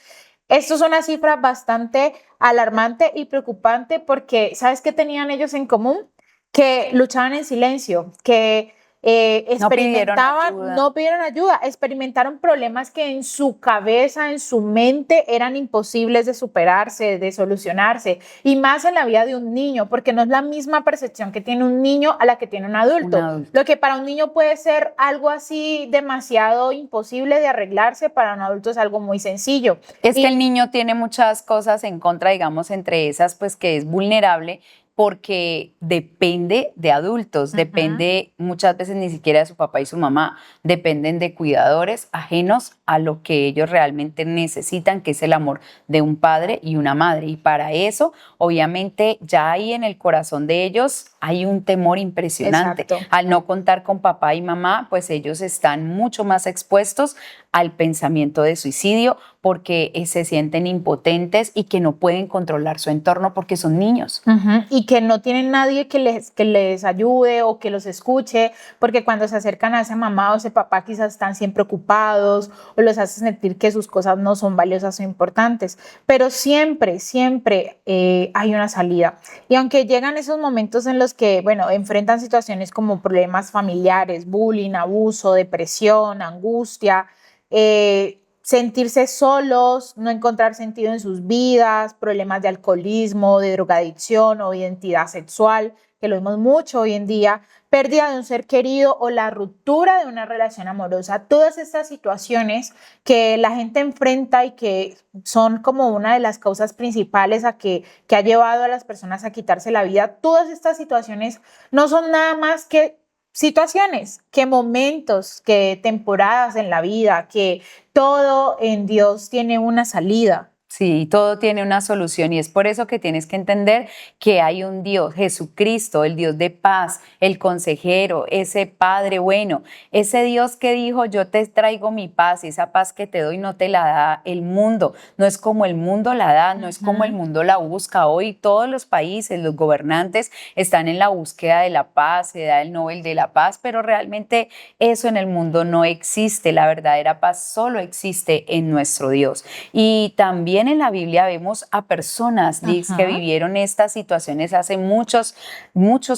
esto es una cifra bastante alarmante y preocupante, porque ¿sabes qué tenían ellos en común? Que luchaban en silencio, que experimentaban, no pidieron ayuda, experimentaron problemas que en su cabeza, en su mente, eran imposibles de superarse, de solucionarse, y más en la vida de un niño, porque no es la misma percepción que tiene un niño a la que tiene un adulto. Lo que para un niño puede ser algo así demasiado imposible de arreglarse, para un adulto es algo muy sencillo. Es que el niño tiene muchas cosas en contra, digamos, entre esas, pues que es vulnerable, porque depende de adultos, depende muchas veces ni siquiera de su papá y su mamá, dependen de cuidadores ajenos a lo que ellos realmente necesitan, que es el amor de un padre y una madre. Y para eso, obviamente, ya ahí en el corazón de ellos hay un temor impresionante. Exacto. Al no contar con papá y mamá, pues ellos están mucho más expuestos al pensamiento de suicidio porque se sienten impotentes y que no pueden controlar su entorno porque son niños. Y que no tienen nadie que les ayude o que los escuche, porque cuando se acercan a esa mamá o ese papá quizás están siempre ocupados o los hacen sentir que sus cosas no son valiosas o importantes, pero siempre, siempre hay una salida. Y aunque llegan esos momentos en los que, bueno, enfrentan situaciones como problemas familiares, bullying, abuso, depresión, angustia, sentirse solos, no encontrar sentido en sus vidas, problemas de alcoholismo, de drogadicción o identidad sexual, que lo vemos mucho hoy en día, pérdida de un ser querido o la ruptura de una relación amorosa. Todas estas situaciones que la gente enfrenta y que son como una de las causas principales que ha llevado a las personas a quitarse la vida, todas estas situaciones no son nada más que situaciones, que momentos, que temporadas en la vida, que todo en Dios tiene una salida. Sí, todo tiene una solución y es por eso que tienes que entender que hay un Dios, Jesucristo, el Dios de paz, el consejero, ese Padre bueno, ese Dios que dijo, yo te traigo mi paz y esa paz que te doy no te la da el mundo, no es como el mundo la da, no es como el mundo la busca. Hoy todos los países, los gobernantes están en la búsqueda de la paz, se da el Nobel de la Paz, pero realmente eso en el mundo no existe, la verdadera paz solo existe en nuestro Dios. Y también en la Biblia vemos a personas que vivieron estas situaciones hace muchos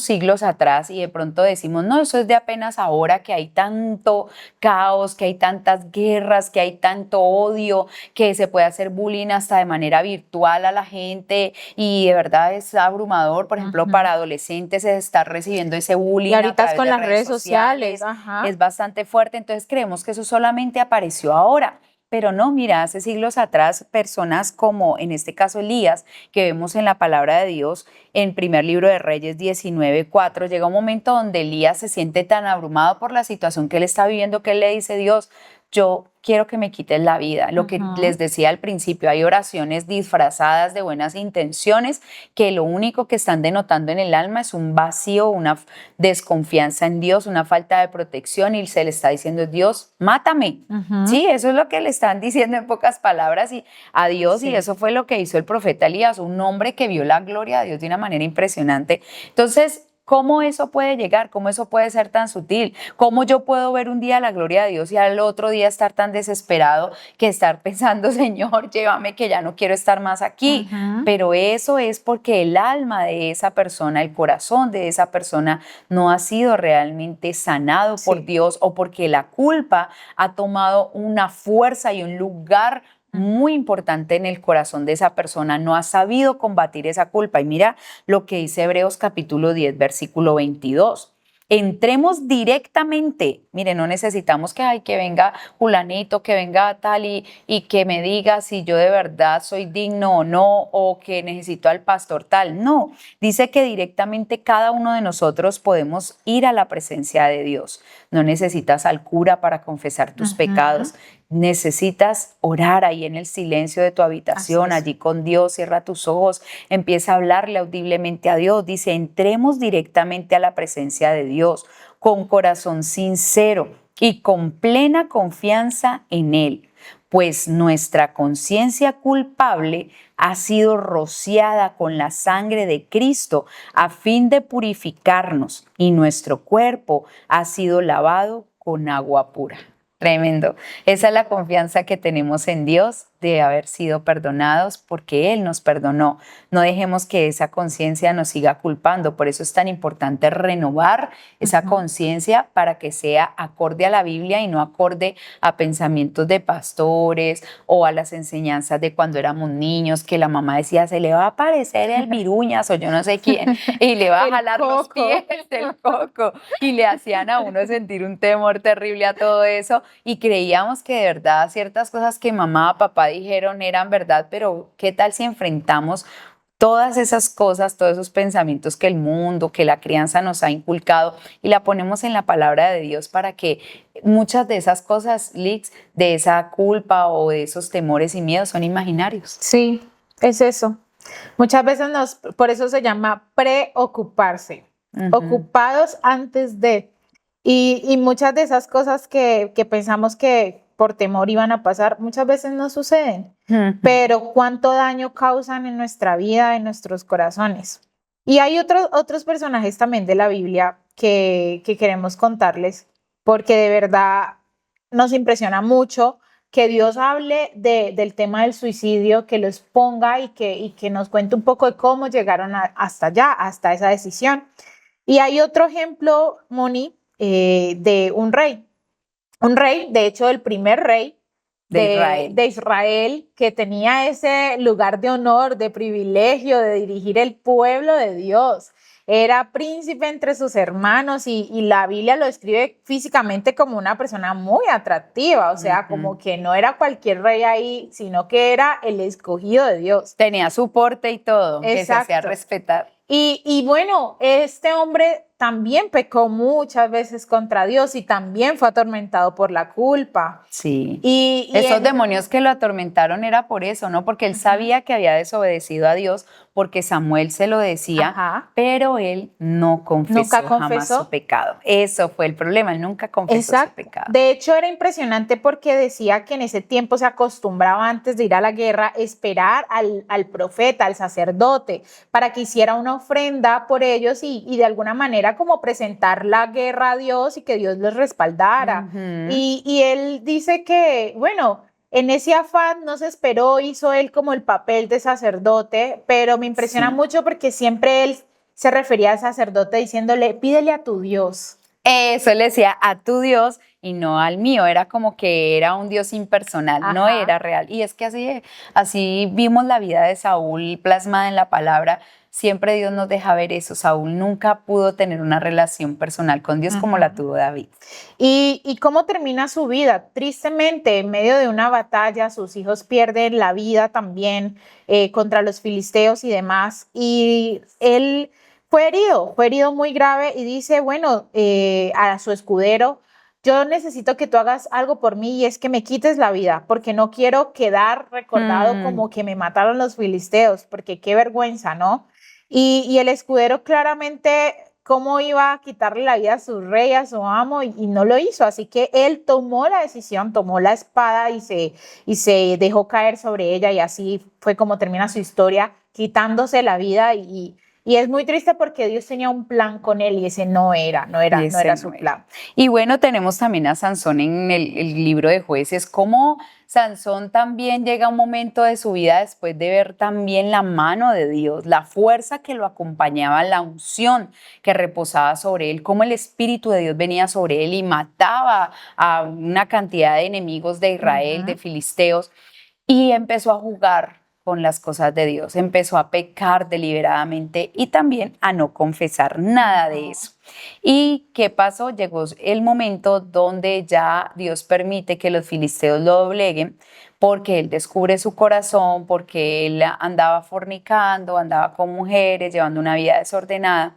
siglos atrás y de pronto decimos, no, eso es de apenas ahora que hay tanto caos, que hay tantas guerras, que hay tanto odio, que se puede hacer bullying hasta de manera virtual a la gente y de verdad es abrumador, por ejemplo, para adolescentes estar recibiendo ese bullying Y ahorita es con de las redes sociales. es bastante fuerte, entonces creemos que eso solamente apareció ahora. Pero no, mira, hace siglos atrás, personas como en este caso Elías, que vemos en la palabra de Dios en primer libro de Reyes 19:4, llega un momento donde Elías se siente tan abrumado por la situación que él está viviendo que él le dice, Dios, yo quiero que me quites la vida. Lo que les decía al principio, hay oraciones disfrazadas de buenas intenciones que lo único que están denotando en el alma es un vacío, una desconfianza en Dios, una falta de protección y se le está diciendo, Dios, mátame. Sí, eso es lo que le están diciendo en pocas palabras y a Dios y eso fue lo que hizo el profeta Elías, un hombre que vio la gloria de Dios de una manera impresionante. Entonces, ¿cómo eso puede llegar? ¿Cómo eso puede ser tan sutil? ¿Cómo yo puedo ver un día la gloria de Dios y al otro día estar tan desesperado que estar pensando, Señor, llévame que ya no quiero estar más aquí? Pero eso es porque el alma de esa persona, el corazón de esa persona no ha sido realmente sanado por Dios o porque la culpa ha tomado una fuerza y un lugar muy importante en el corazón de esa persona, no ha sabido combatir esa culpa. Y mira lo que dice Hebreos capítulo 10, versículo 22. Entremos directamente, mire, no necesitamos que venga fulanito, que venga tal y que me diga si yo de verdad soy digno o no, o que necesito al pastor tal. No, dice que directamente cada uno de nosotros podemos ir a la presencia de Dios. No necesitas al cura para confesar tus pecados. Necesitas orar ahí en el silencio de tu habitación, allí con Dios, cierra tus ojos, empieza a hablarle audiblemente a Dios. Dice, entremos directamente a la presencia de Dios con corazón sincero y con plena confianza en Él, pues nuestra conciencia culpable ha sido rociada con la sangre de Cristo a fin de purificarnos y nuestro cuerpo ha sido lavado con agua pura. Tremendo. Esa es la confianza que tenemos en Dios de haber sido perdonados porque Él nos perdonó. No dejemos que esa conciencia nos siga culpando. Por eso es tan importante renovar esa conciencia para que sea acorde a la Biblia y no acorde a pensamientos de pastores o a las enseñanzas de cuando éramos niños, que la mamá decía, se le va a aparecer el viruñas o yo no sé quién, y le va a jalar los pies del coco. Y le hacían a uno sentir un temor terrible a todo eso y creíamos que de verdad ciertas cosas que mamá, papá dijeron eran verdad, pero ¿qué tal si enfrentamos todas esas cosas, todos esos pensamientos que el mundo, que la crianza nos ha inculcado y la ponemos en la palabra de Dios para que muchas de esas cosas, Lix, de esa culpa o de esos temores y miedos son imaginarios. Sí, es eso. Muchas veces por eso se llama preocuparse, ocupados antes de. Y muchas de esas cosas que pensamos que por temor iban a pasar, muchas veces no suceden. Pero cuánto daño causan en nuestra vida, en nuestros corazones. Y hay otros personajes también de la Biblia que queremos contarles, porque de verdad nos impresiona mucho que Dios hable del tema del suicidio, que los ponga y que nos cuente un poco de cómo llegaron hasta allá, hasta esa decisión. Y hay otro ejemplo, Moni, de un rey, de hecho, el primer rey de Israel, que tenía ese lugar de honor, de privilegio, de dirigir el pueblo de Dios. Era príncipe entre sus hermanos y la Biblia lo describe físicamente como una persona muy atractiva, o sea, como que no era cualquier rey ahí, sino que era el escogido de Dios. Tenía su porte y todo, que se hacía respetar. Y bueno, este hombre también pecó muchas veces contra Dios y también fue atormentado por la culpa. Sí, y esos demonios que lo atormentaron era por eso, ¿no? Porque él sabía que había desobedecido a Dios, porque Samuel se lo decía, pero él no confesó jamás su pecado. Eso fue el problema, él nunca confesó su pecado. De hecho, era impresionante porque decía que en ese tiempo se acostumbraba antes de ir a la guerra esperar al profeta, al sacerdote, para que hiciera una ofrenda por ellos y de alguna manera como presentar la guerra a Dios y que Dios los respaldara. Y él dice que, bueno, en ese afán no se esperó, hizo él como el papel de sacerdote, pero me impresiona mucho porque siempre él se refería al sacerdote diciéndole, pídele a tu Dios. Eso le decía a tu Dios y no al mío, era como que era un Dios impersonal, no era real. Y es que así vimos la vida de Saúl plasmada en la palabra. Siempre Dios nos deja ver eso. Saúl nunca pudo tener una relación personal con Dios como la tuvo David. ¿Y cómo termina su vida? Tristemente, en medio de una batalla, sus hijos pierden la vida también contra los filisteos y demás. Y él fue herido muy grave y dice, bueno, a su escudero, yo necesito que tú hagas algo por mí y es que me quites la vida, porque no quiero quedar recordado como que me mataron los filisteos, porque qué vergüenza, ¿no? Y el escudero claramente cómo iba a quitarle la vida a su rey, a su amo, y no lo hizo. Así que él tomó la decisión, tomó la espada y se dejó caer sobre ella y así fue como termina su historia, quitándose la vida y es muy triste porque Dios tenía un plan con él y ese no era su plan. Y bueno, tenemos también a Sansón en el libro de Jueces, cómo Sansón también llega a un momento de su vida después de ver también la mano de Dios, la fuerza que lo acompañaba, la unción que reposaba sobre él, cómo el Espíritu de Dios venía sobre él y mataba a una cantidad de enemigos de Israel, de filisteos, y empezó a jugar con las cosas de Dios, empezó a pecar deliberadamente y también a no confesar nada de eso. ¿Y qué pasó? Llegó el momento donde ya Dios permite que los filisteos lo dobleguen porque él descubre su corazón, porque él andaba fornicando, andaba con mujeres, llevando una vida desordenada.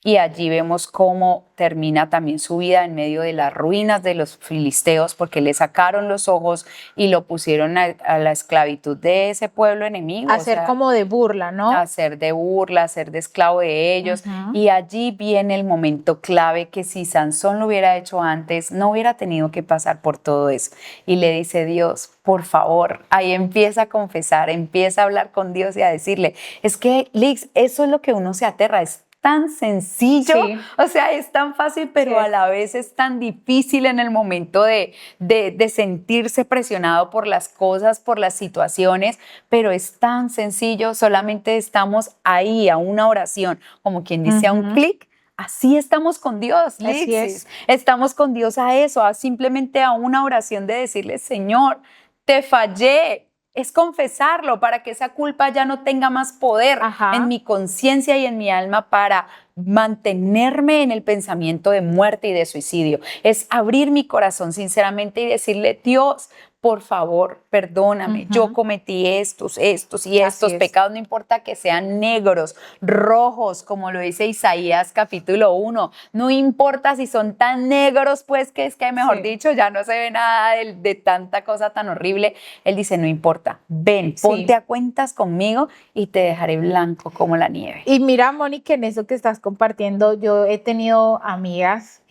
Y allí vemos cómo termina también su vida en medio de las ruinas de los filisteos, porque le sacaron los ojos y lo pusieron a la esclavitud de ese pueblo enemigo. Hacer como de burla, ¿no? Hacer de burla, hacer de esclavo de ellos. Y allí viene el momento clave que si Sansón lo hubiera hecho antes, no hubiera tenido que pasar por todo eso. Y le dice Dios, por favor, ahí empieza a confesar, empieza a hablar con Dios y a decirle, es que, Lix, eso es lo que uno se aterra, es tan sencillo, o sea, es tan fácil, pero a la vez es tan difícil en el momento de sentirse presionado por las cosas, por las situaciones, pero es tan sencillo, solamente estamos ahí a una oración, como quien dice a un clic. Así estamos con Dios, Así es. Estamos con Dios a eso, simplemente a una oración de decirle, Señor, te fallé. Es confesarlo para que esa culpa ya no tenga más poder en mi conciencia y en mi alma para mantenerme en el pensamiento de muerte y de suicidio. Es abrir mi corazón sinceramente y decirle, Dios, por favor, perdóname, yo cometí estos y estos pecados, no importa que sean negros, rojos, como lo dice Isaías capítulo 1, no importa si son tan negros, pues que es que mejor dicho, ya no se ve nada de tanta cosa tan horrible. Él dice, no importa, ven, ponte a cuentas conmigo y te dejaré blanco como la nieve. Y mira, Mónica, en eso que estás compartiendo, yo he tenido amigas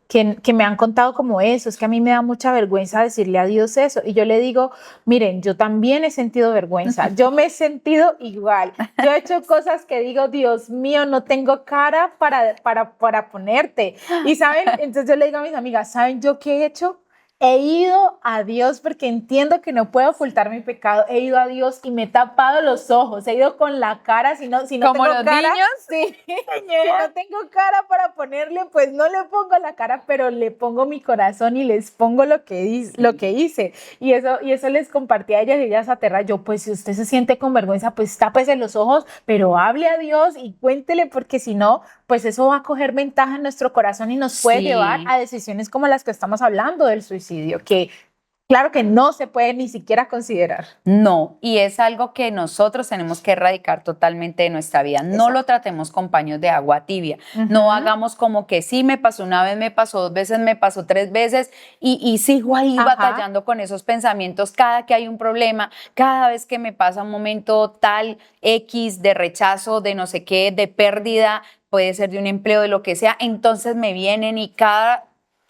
que me han contado como eso, es que a mí me da mucha vergüenza decirle a Dios eso. Y yo le digo, miren, yo también he sentido vergüenza, yo me he sentido igual. Yo he hecho cosas que digo, Dios mío, no tengo cara para ponerte. Y ¿saben? Entonces yo le digo a mis amigas, ¿saben yo qué he hecho? He ido a Dios porque entiendo que no puedo ocultar mi pecado. He ido a Dios y me he tapado los ojos. He ido con la cara, si no como tengo los cara, niños. Sí, si no tengo cara para ponerle, pues no le pongo la cara, pero le pongo mi corazón y les pongo lo que hice. Y eso les compartí a ellas y ellas aterran. Yo, pues si usted se siente con vergüenza, pues tápese los ojos, pero hable a Dios y cuéntele, porque si no, pues eso va a coger ventaja en nuestro corazón y nos puede llevar a decisiones como las que estamos hablando del suicidio, que claro que no se puede ni siquiera considerar. No, y es algo que nosotros tenemos que erradicar totalmente de nuestra vida. No lo tratemos con paños de agua tibia. No hagamos como que sí, me pasó una vez, me pasó 2 veces, me pasó 3 veces y sigo ahí batallando con esos pensamientos cada que hay un problema, cada vez que me pasa un momento tal X de rechazo, de no sé qué, de pérdida, puede ser de un empleo, de lo que sea, entonces me vienen y cada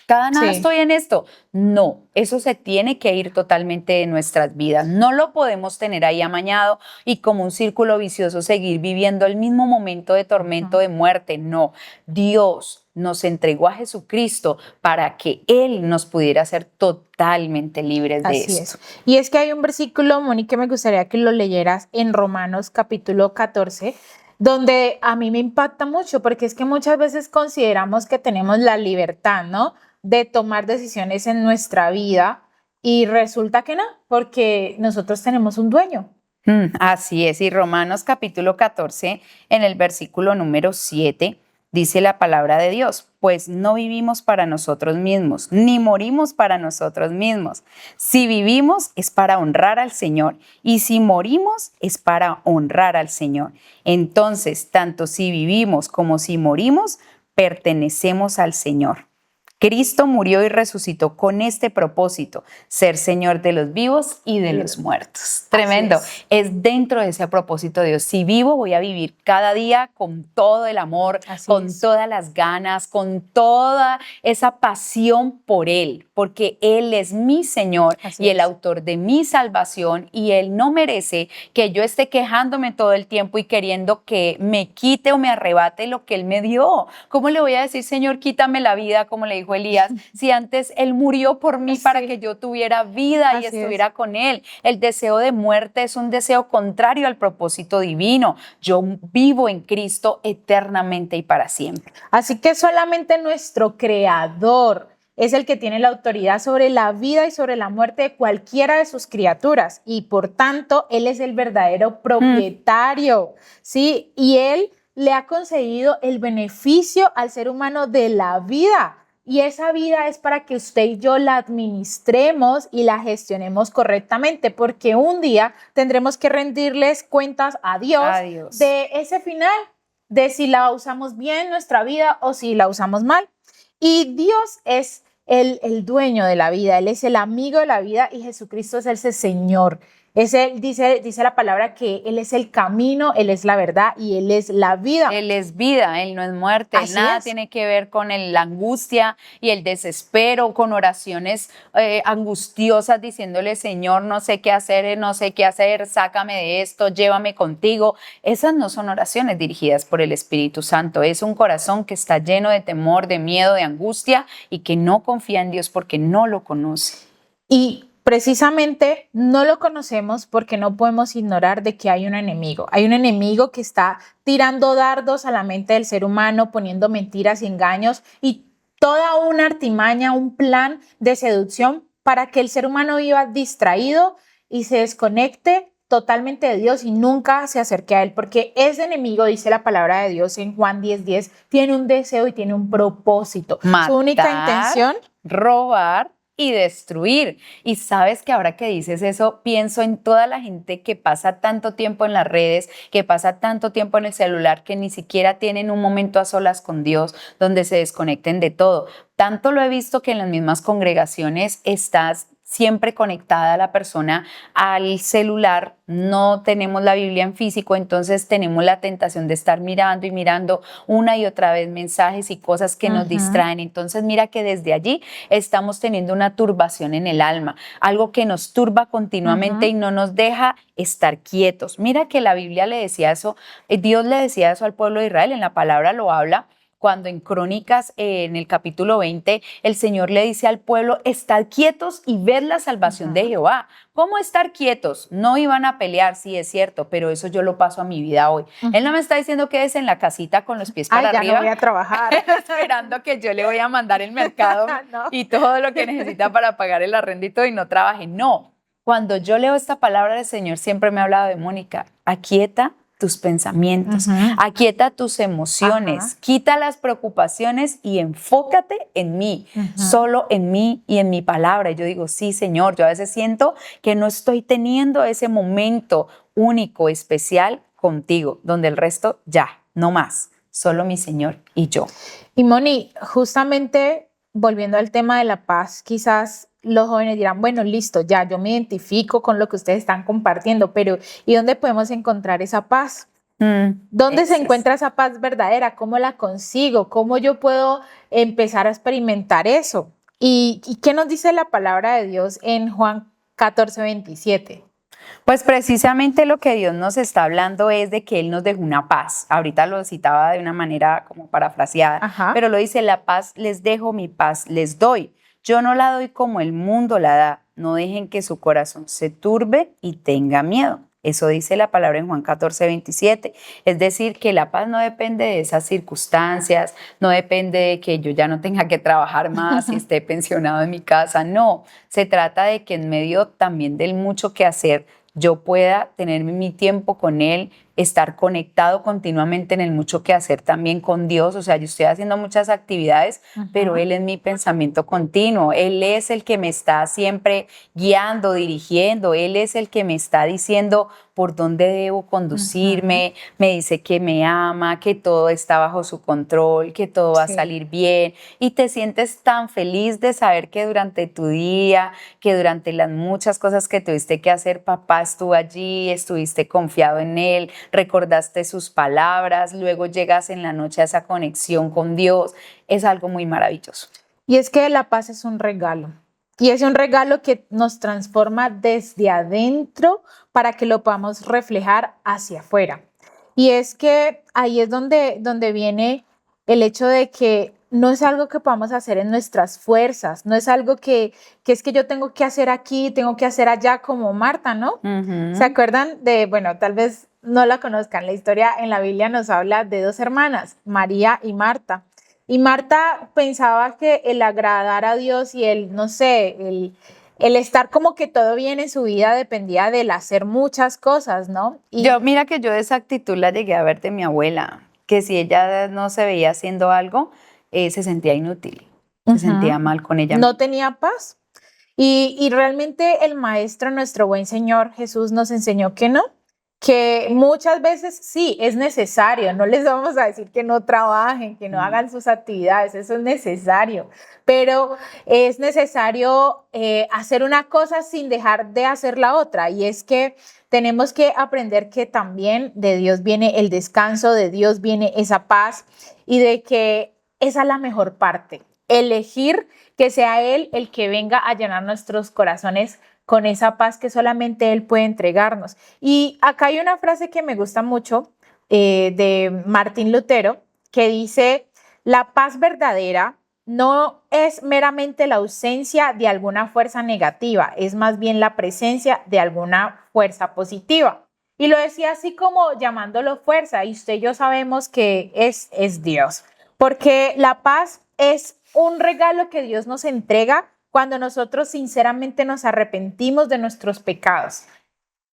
nada estoy en esto. No, eso se tiene que ir totalmente de nuestras vidas. No lo podemos tener ahí amañado y como un círculo vicioso seguir viviendo el mismo momento de tormento, de muerte. No, Dios nos entregó a Jesucristo para que Él nos pudiera hacer totalmente libres de esto. Es. Y es que hay un versículo, Mónica, me gustaría que lo leyeras en Romanos capítulo 14, donde a mí me impacta mucho, porque es que muchas veces consideramos que tenemos la libertad, ¿no?, de tomar decisiones en nuestra vida y resulta que no, porque nosotros tenemos un dueño. Así es, y Romanos capítulo 14, en el versículo número 7, dice la palabra de Dios, pues no vivimos para nosotros mismos, ni morimos para nosotros mismos. Si vivimos es para honrar al Señor, y si morimos es para honrar al Señor. Entonces, tanto si vivimos como si morimos, pertenecemos al Señor. Cristo murió y resucitó con este propósito, ser Señor de los vivos y de los muertos. Tremendo. Es dentro de ese propósito de Dios. Si vivo, voy a vivir cada día con todo el amor, con todas las ganas, con toda esa pasión por Él, porque Él es mi Señor y el autor de mi salvación, y Él no merece que yo esté quejándome todo el tiempo y queriendo que me quite o me arrebate lo que Él me dio. ¿Cómo le voy a decir, Señor, quítame la vida, como le dijo Elías, si antes Él murió por mí para que yo tuviera vida y estuviera con Él? El deseo de muerte es un deseo contrario al propósito divino. Yo vivo en Cristo eternamente y para siempre. Así que solamente nuestro Creador es el que tiene la autoridad sobre la vida y sobre la muerte de cualquiera de sus criaturas, y por tanto Él es el verdadero propietario, ¿sí? Y Él le ha concedido el beneficio al ser humano de la vida. Y esa vida es para que usted y yo la administremos y la gestionemos correctamente, porque un día tendremos que rendirles cuentas a Dios de ese final, de si la usamos bien nuestra vida o si la usamos mal. Y Dios es el dueño de la vida, Él es el amigo de la vida, y Jesucristo es ese Señor. Dice la palabra que Él es el camino, Él es la verdad y Él es la vida. Él es vida, Él no es muerte. Nada tiene que ver con la angustia y el desespero, con oraciones angustiosas diciéndole, Señor, no sé qué hacer, sácame de esto, llévame contigo. Esas no son oraciones dirigidas por el Espíritu Santo. Es un corazón que está lleno de temor, de miedo, de angustia y que no confía en Dios porque no lo conoce. Y precisamente no lo conocemos porque no podemos ignorar de que hay un enemigo. Hay un enemigo que está tirando dardos a la mente del ser humano, poniendo mentiras y engaños y toda una artimaña, un plan de seducción para que el ser humano viva distraído y se desconecte totalmente de Dios y nunca se acerque a Él, porque ese enemigo, dice la palabra de Dios en Juan 10:10, tiene un deseo y tiene un propósito. Matar, su única intención, robar y destruir. Y sabes que ahora que dices eso, pienso en toda la gente que pasa tanto tiempo en las redes, que pasa tanto tiempo en el celular, que ni siquiera tienen un momento a solas con Dios, donde se desconecten de todo. Tanto lo he visto que en las mismas congregaciones estás siempre conectada a la persona al celular, no tenemos la Biblia en físico, entonces tenemos la tentación de estar mirando y mirando una y otra vez mensajes y cosas que nos distraen. Entonces mira que desde allí estamos teniendo una turbación en el alma, algo que nos turba continuamente y no nos deja estar quietos. Mira que la Biblia le decía eso, Dios le decía eso al pueblo de Israel, en la palabra lo habla, cuando en Crónicas, en el capítulo 20, el Señor le dice al pueblo, estad quietos y ved la salvación de Jehová. ¿Cómo estar quietos? No iban a pelear, sí es cierto, pero eso yo lo paso a mi vida hoy. Él no me está diciendo que es en la casita con los pies para ya arriba. No voy a trabajar. Esperando que yo le voy a mandar el mercado No. y todo lo que necesita para pagar el arrendito y no trabaje. No, cuando yo leo esta palabra del Señor, siempre me ha hablado de Mónica, aquieta tus pensamientos, aquieta tus emociones, quita las preocupaciones y enfócate en mí, solo en mí y en mi palabra. Y yo digo, sí, Señor, yo a veces siento que no estoy teniendo ese momento único, especial contigo, donde el resto ya, no más, solo mi Señor y yo. Y Moni, justamente volviendo al tema de la paz, quizás los jóvenes dirán, bueno, listo, ya yo me identifico con lo que ustedes están compartiendo, pero ¿y dónde podemos encontrar esa paz? ¿Dónde se encuentra esa paz verdadera? ¿Cómo la consigo? ¿Cómo yo puedo empezar a experimentar eso? ¿Y qué nos dice la palabra de Dios en Juan 14:27? Pues precisamente lo que Dios nos está hablando es de que Él nos dejó una paz. Ahorita lo citaba de una manera como parafraseada, pero lo dice, la paz les dejo, mi paz les doy. Yo no la doy como el mundo la da. No dejen que su corazón se turbe y tenga miedo. Eso dice la palabra en Juan 14:27. Es decir, que la paz no depende de esas circunstancias, no depende de que yo ya no tenga que trabajar más y esté pensionado en mi casa. No, se trata de que en medio también del mucho que hacer, yo pueda tener mi tiempo con Él, estar conectado continuamente en el mucho que hacer también con Dios. O sea, yo estoy haciendo muchas actividades, pero Él es mi pensamiento continuo. Él es el que me está siempre guiando, dirigiendo. Él es el que me está diciendo por dónde debo conducirme. Me dice que me ama, que todo está bajo su control, que todo va a salir bien. Y te sientes tan feliz de saber que durante tu día, que durante las muchas cosas que tuviste que hacer, papá estuvo allí, estuviste confiado en Él, recordaste sus palabras, luego llegas en la noche a esa conexión con Dios. Es algo muy maravilloso. Y es que la paz es un regalo. Y es un regalo que nos transforma desde adentro para que lo podamos reflejar hacia afuera. Y es que ahí es donde viene el hecho de que no es algo que podamos hacer en nuestras fuerzas, no es algo que es que yo tengo que hacer aquí, tengo que hacer allá como Marta, ¿no? ¿Se acuerdan de, bueno, tal vez no la conozcan, la historia en la Biblia nos habla de dos hermanas, María y Marta. Y Marta pensaba que el agradar a Dios y el, no sé, el estar como que todo bien en su vida dependía del hacer muchas cosas, ¿no? Y Mira que yo esa actitud la llegué a ver de mi abuela, que si ella no se veía haciendo algo, se sentía inútil, se sentía mal con ella. No tenía paz. Y realmente el maestro, nuestro buen Señor Jesús, nos enseñó que no, que muchas veces sí, es necesario, no les vamos a decir que no trabajen, que no hagan sus actividades, eso es necesario, pero es necesario hacer una cosa sin dejar de hacer la otra, y es que tenemos que aprender que también de Dios viene el descanso, de Dios viene esa paz, y de que esa es la mejor parte, elegir que sea Él el que venga a llenar nuestros corazones con esa paz que solamente Él puede entregarnos. Y acá hay una frase que me gusta mucho de Martín Lutero, que dice, la paz verdadera no es meramente la ausencia de alguna fuerza negativa, es más bien la presencia de alguna fuerza positiva. Y lo decía así como llamándolo fuerza, y usted y yo sabemos que es Dios, porque la paz es un regalo que Dios nos entrega cuando nosotros sinceramente nos arrepentimos de nuestros pecados.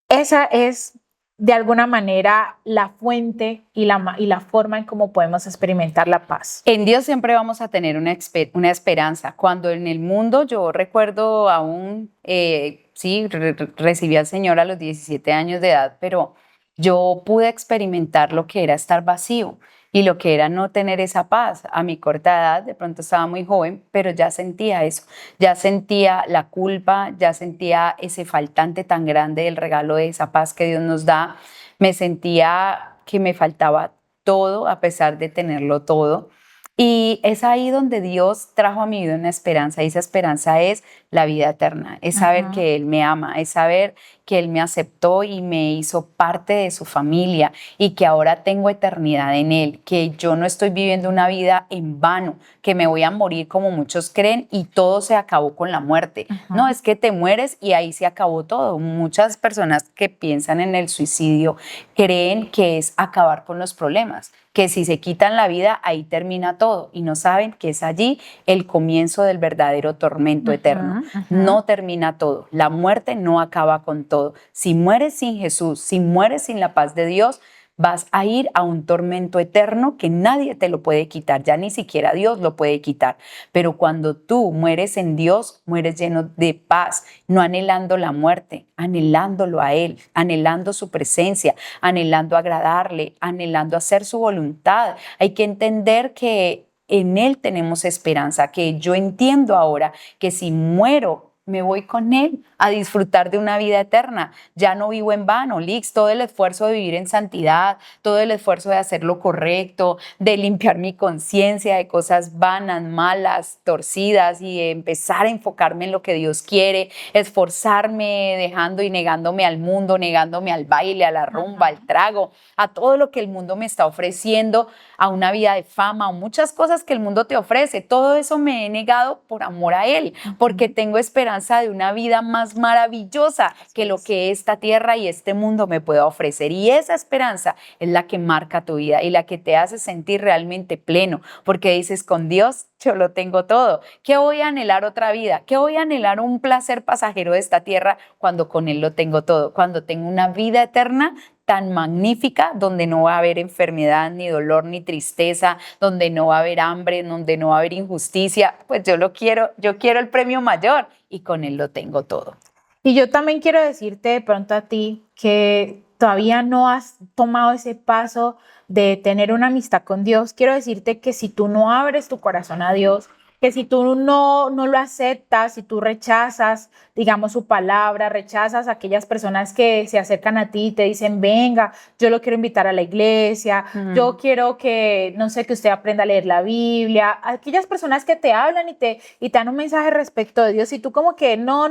Esa es de alguna manera la fuente y la forma en cómo podemos experimentar la paz. En Dios siempre vamos a tener una esperanza. Cuando en el mundo, yo recuerdo aún, sí, recibí al Señor a los 17 años de edad, pero yo pude experimentar lo que era estar vacío y lo que era no tener esa paz. A mi corta edad, de pronto estaba muy joven, pero ya sentía eso, ya sentía la culpa, ya sentía ese faltante tan grande del regalo de esa paz que Dios nos da. Me sentía que me faltaba todo a pesar de tenerlo todo. Y es ahí donde Dios trajo a mi vida una esperanza, y esa esperanza es la vida eterna, es saber que Él me ama, es saber que Él me aceptó y me hizo parte de su familia y que ahora tengo eternidad en Él, que yo no estoy viviendo una vida en vano, que me voy a morir como muchos creen y todo se acabó con la muerte. No, es que te mueres y ahí se acabó todo. Muchas personas que piensan en el suicidio creen que es acabar con los problemas, que si se quitan la vida, ahí termina todo, y no saben que es allí el comienzo del verdadero tormento eterno. No termina todo, la muerte no acaba con todo. Si mueres sin Jesús, si mueres sin la paz de Dios, vas a ir a un tormento eterno que nadie te lo puede quitar, ya ni siquiera Dios lo puede quitar. Pero cuando tú mueres en Dios, mueres lleno de paz, no anhelando la muerte, anhelándolo a Él, anhelando su presencia, anhelando agradarle, anhelando hacer su voluntad. Hay que entender que en Él tenemos esperanza, que yo entiendo ahora que si muero, me voy con Él a disfrutar de una vida eterna. Ya no vivo en vano, Lix, todo el esfuerzo de vivir en santidad, todo el esfuerzo de hacer lo correcto, de limpiar mi conciencia de cosas vanas, malas, torcidas, y de empezar a enfocarme en lo que Dios quiere, esforzarme dejando y negándome al mundo, negándome al baile, a la rumba, al trago, a todo lo que el mundo me está ofreciendo, a una vida de fama, a muchas cosas que el mundo te ofrece. Todo eso me he negado por amor a Él, porque tengo esperanza de una vida más maravillosa que lo que esta tierra y este mundo me pueda ofrecer. Y esa esperanza es la que marca tu vida y la que te hace sentir realmente pleno, porque dices, con Dios yo lo tengo todo. ¿Qué voy a anhelar otra vida? ¿Qué voy a anhelar un placer pasajero de esta tierra cuando con Él lo tengo todo? Cuando tengo una vida eterna tan magnífica, donde no va a haber enfermedad, ni dolor, ni tristeza, donde no va a haber hambre, donde no va a haber injusticia. Pues yo quiero el premio mayor, y con Él lo tengo todo. Y yo también quiero decirte de pronto a ti que todavía no has tomado ese paso de tener una amistad con Dios. Quiero decirte que si tú no abres tu corazón a Dios, que si tú no lo aceptas, si tú rechazas, digamos, su palabra, rechazas a aquellas personas que se acercan a ti y te dicen, venga, yo lo quiero invitar a la iglesia, yo quiero que, no sé, que usted aprenda a leer la Biblia, aquellas personas que te hablan y te dan un mensaje respecto de Dios, y tú como que no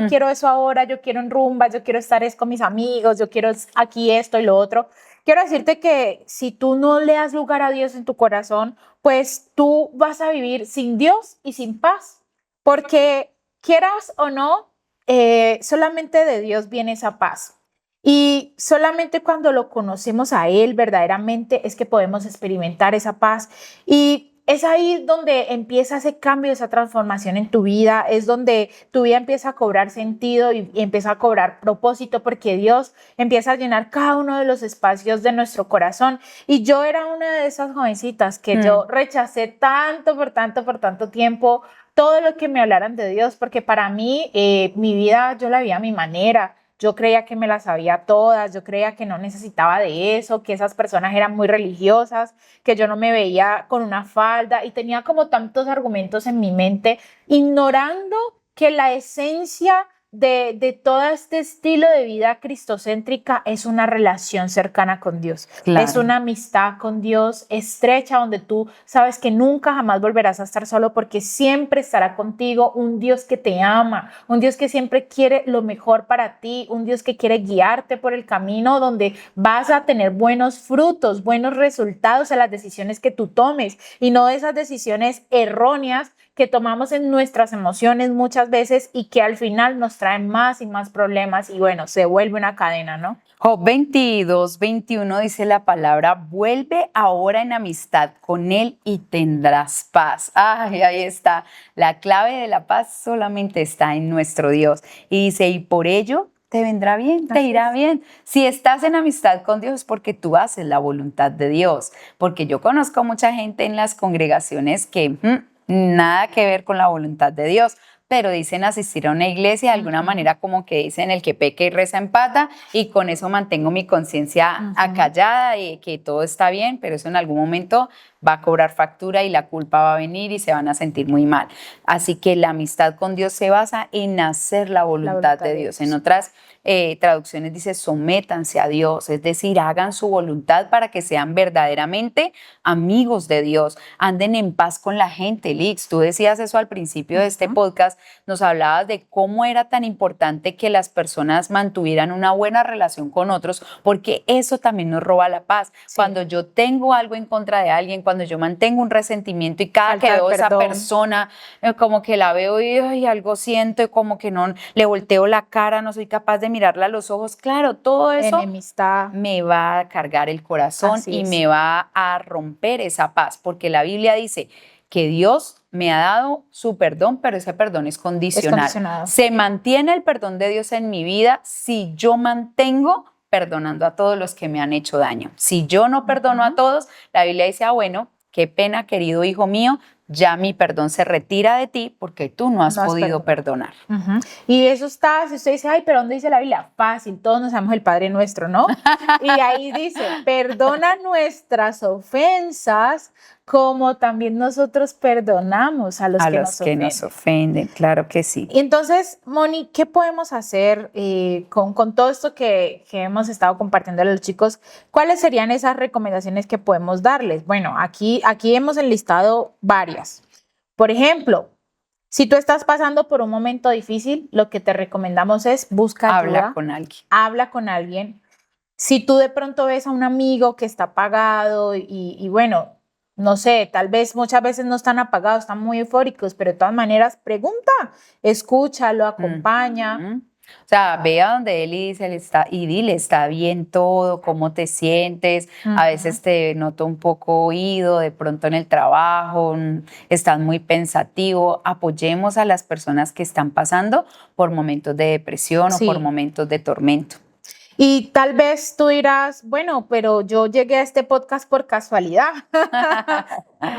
quiero eso ahora, yo quiero en rumba, yo quiero estar con mis amigos, yo quiero aquí esto y lo otro. Quiero decirte que si tú no le das lugar a Dios en tu corazón, pues tú vas a vivir sin Dios y sin paz, porque quieras o no, solamente de Dios viene esa paz. Y solamente cuando lo conocemos a Él verdaderamente es que podemos experimentar esa paz. Y es ahí donde empieza ese cambio, esa transformación en tu vida, es donde tu vida empieza a cobrar sentido y empieza a cobrar propósito, porque Dios empieza a llenar cada uno de los espacios de nuestro corazón. Y yo era una de esas jovencitas que yo rechacé por tanto tiempo todo lo que me hablaran de Dios, porque para mí mi vida yo la veía a mi manera. Yo creía que me las sabía todas, yo creía que no necesitaba de eso, que esas personas eran muy religiosas, que yo no me veía con una falda, y tenía como tantos argumentos en mi mente, ignorando que la esencia de todo este estilo de vida cristocéntrica es una relación cercana con Dios. Claro. Es una amistad con Dios estrecha, donde tú sabes que nunca jamás volverás a estar solo, porque siempre estará contigo un Dios que te ama, un Dios que siempre quiere lo mejor para ti, un Dios que quiere guiarte por el camino donde vas a tener buenos frutos, buenos resultados a las decisiones que tú tomes, y no esas decisiones erróneas que tomamos en nuestras emociones muchas veces y que al final nos traen más y más problemas, y bueno, se vuelve una cadena, ¿no? Job 22:21 dice la palabra, vuelve ahora en amistad con Él y tendrás paz. Ay, ahí está. La clave de la paz solamente está en nuestro Dios. Y dice, y por ello te vendrá bien, te irá bien. Si estás en amistad con Dios es porque tú haces la voluntad de Dios. Porque yo conozco mucha gente en las congregaciones que nada que ver con la voluntad de Dios, pero dicen asistir a una iglesia de alguna manera como que dicen el que peca y reza empata y con eso mantengo mi conciencia acallada y que todo está bien, pero eso en algún momento va a cobrar factura y la culpa va a venir y se van a sentir muy mal. Así que la amistad con Dios se basa en hacer la voluntad de Dios. En otras traducciones dice sométanse a Dios, es decir, hagan su voluntad para que sean verdaderamente amigos de Dios, anden en paz con la gente. Lix, tú decías eso al principio de este podcast, nos hablabas de cómo era tan importante que las personas mantuvieran una buena relación con otros, porque eso también nos roba la paz. Sí. Cuando yo tengo algo en contra de alguien, cuando yo mantengo un resentimiento y cada que veo a esa persona, como que la veo y algo siento y como que no le volteo la cara, no soy capaz de mirarla a los ojos, claro, todo eso enemistad me va a cargar el corazón y me va a romper esa paz, porque la Biblia dice que Dios me ha dado su perdón, pero ese perdón es condicional. Se mantiene el perdón de Dios en mi vida si yo mantengo perdonando a todos los que me han hecho daño. Si yo no perdono a todos, la Biblia dice, bueno, qué pena, querido hijo mío, ya mi perdón se retira de ti porque tú no has podido perdonar. Y eso está, si usted dice, ay, pero ¿dónde dice la Biblia? Fácil, todos nos sabemos el Padre Nuestro, ¿no? Y ahí dice, perdona nuestras ofensas como también nosotros perdonamos a los que nos ofenden. Claro que sí. Y entonces, Moni, ¿qué podemos hacer con todo esto que hemos estado compartiendo a los chicos? ¿Cuáles serían esas recomendaciones que podemos darles? Bueno, aquí hemos enlistado varias. Por ejemplo, si tú estás pasando por un momento difícil, lo que te recomendamos es busca ayuda. Habla con alguien. Habla con alguien. Si tú de pronto ves a un amigo que está apagado y bueno, no sé, tal vez muchas veces no están apagados, están muy eufóricos, pero de todas maneras pregunta, escúchalo, acompaña. O sea, ve a donde él y dile, está bien todo, cómo te sientes. A veces te noto un poco oído, de pronto en el trabajo, estás muy pensativo. Apoyemos a las personas que están pasando por momentos de depresión o por momentos de tormento. Y tal vez tú dirás, bueno, pero yo llegué a este podcast por casualidad.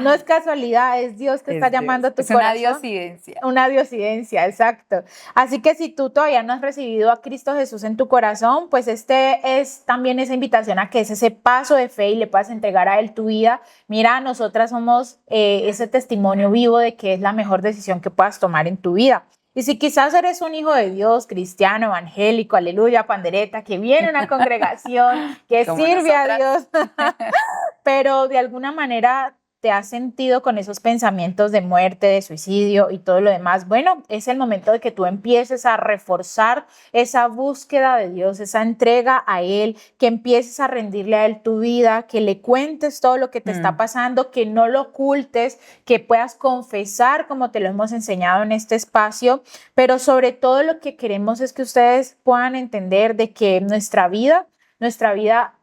No es casualidad, es Dios que está llamando a tu corazón. Es una diosidencia. Una diosidencia, exacto. Así que si tú todavía no has recibido a Cristo Jesús en tu corazón, pues este es también esa invitación a que es ese paso de fe y le puedas entregar a Él tu vida. Mira, nosotras somos ese testimonio vivo de que es la mejor decisión que puedas tomar en tu vida. Y si quizás eres un hijo de Dios, cristiano, evangélico, aleluya, pandereta, que viene a una congregación, que sirve a Dios, pero de alguna manera te has sentido con esos pensamientos de muerte, de suicidio y todo lo demás, bueno, es el momento de que tú empieces a reforzar esa búsqueda de Dios, esa entrega a Él, que empieces a rendirle a Él tu vida, que le cuentes todo lo que te está pasando, que no lo ocultes, que puedas confesar como te lo hemos enseñado en este espacio, pero sobre todo lo que queremos es que ustedes puedan entender de que nuestra vida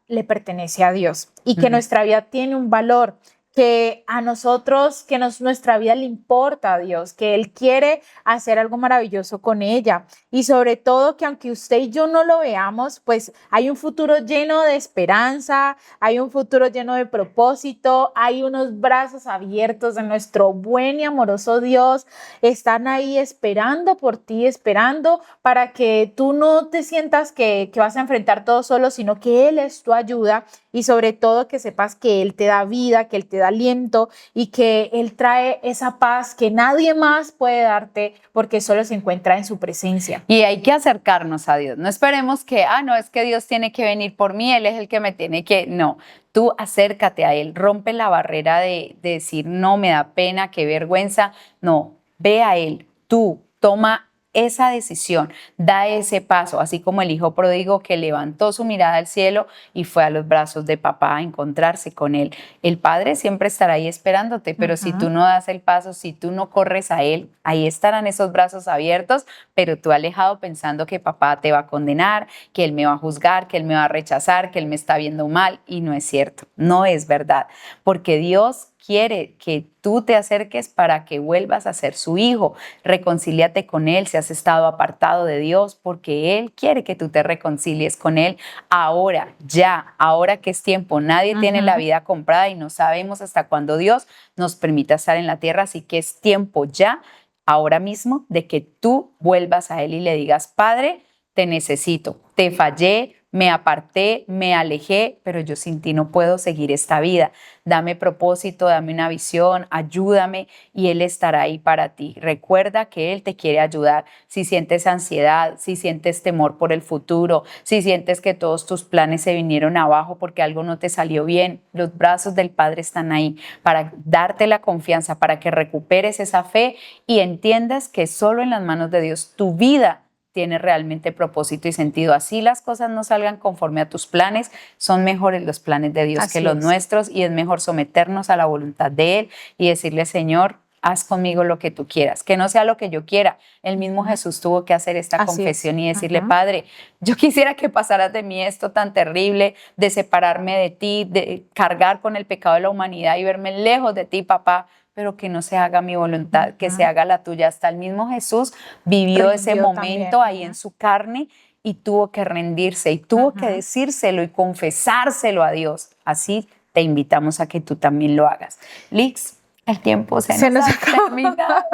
le pertenece a Dios y que nuestra vida tiene un valor, que a nosotros, nuestra vida le importa a Dios, que Él quiere hacer algo maravilloso con ella y sobre todo que aunque usted y yo no lo veamos, pues hay un futuro lleno de esperanza, hay un futuro lleno de propósito, hay unos brazos abiertos de nuestro buen y amoroso Dios, están ahí esperando por ti, esperando para que tú no te sientas que vas a enfrentar todo solo, sino que Él es tu ayuda y sobre todo que sepas que Él te da vida, que Él te da aliento y que Él trae esa paz que nadie más puede darte porque solo se encuentra en su presencia. Y hay que acercarnos a Dios. No esperemos que, no, es que Dios tiene que venir por mí, Él es el que me tiene que... No, tú acércate a Él, rompe la barrera de decir, no, me da pena, qué vergüenza. No, ve a Él, tú toma esa decisión, da ese paso, así como el hijo pródigo que levantó su mirada al cielo y fue a los brazos de papá a encontrarse con él. El Padre siempre estará ahí esperándote, pero si tú no das el paso, si tú no corres a Él, ahí estarán esos brazos abiertos, pero tú alejado pensando que papá te va a condenar, que Él me va a juzgar, que Él me va a rechazar, que Él me está viendo mal, y no es cierto, no es verdad, porque Dios quiere que tú te acerques para que vuelvas a ser su hijo. Reconcíliate con Él si has estado apartado de Dios, porque Él quiere que tú te reconcilies con Él ahora, ya, ahora que es tiempo. Nadie tiene la vida comprada y no sabemos hasta cuándo Dios nos permita estar en la tierra, así que es tiempo ya, ahora mismo, de que tú vuelvas a Él y le digas: Padre, te necesito, te fallé, me aparté, me alejé, pero yo sin ti no puedo seguir esta vida. Dame propósito, dame una visión, ayúdame, y Él estará ahí para ti. Recuerda que Él te quiere ayudar. Si sientes ansiedad, si sientes temor por el futuro, si sientes que todos tus planes se vinieron abajo porque algo no te salió bien, los brazos del Padre están ahí para darte la confianza, para que recuperes esa fe y entiendas que solo en las manos de Dios tu vida tiene realmente propósito y sentido. Así las cosas no salgan conforme a tus planes, son mejores los planes de Dios que los nuestros, y es mejor someternos a la voluntad de Él y decirle: Señor, haz conmigo lo que tú quieras, que no sea lo que yo quiera. El mismo Jesús tuvo que hacer esta confesión y decirle: Padre, yo quisiera que pasaras de mí esto tan terrible, de separarme de ti, de cargar con el pecado de la humanidad y verme lejos de ti, papá, pero que no se haga mi voluntad, que se haga la tuya. Hasta el mismo Jesús vivió ese momento también, ahí en su carne, y tuvo que rendirse y tuvo que decírselo y confesárselo a Dios. Así te invitamos a que tú también lo hagas. Lix, el tiempo se nos ha terminado.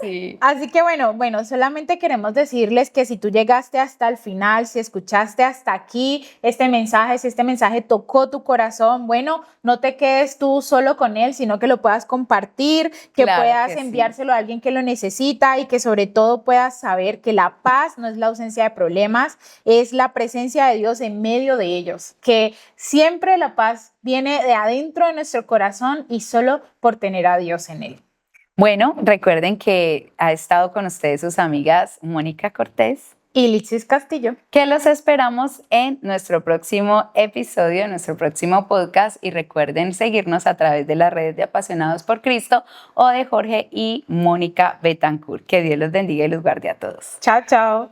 Sí. Así que bueno, solamente queremos decirles que si tú llegaste hasta el final, si escuchaste hasta aquí este mensaje, si este mensaje tocó tu corazón, bueno, no te quedes tú solo con él, sino que lo puedas compartir, que puedas enviárselo a alguien que lo necesita, y que sobre todo puedas saber que la paz no es la ausencia de problemas, es la presencia de Dios en medio de ellos, que siempre la paz viene de adentro de nuestro corazón y solo por tener a Dios en él. Bueno, recuerden que ha estado con ustedes sus amigas Mónica Cortés y Lixis Castillo, que los esperamos en nuestro próximo episodio, en nuestro próximo podcast, y recuerden seguirnos a través de las redes de Apasionados por Cristo o de Jorge y Mónica Betancourt. Que Dios los bendiga y los guarde a todos. Chao, chao.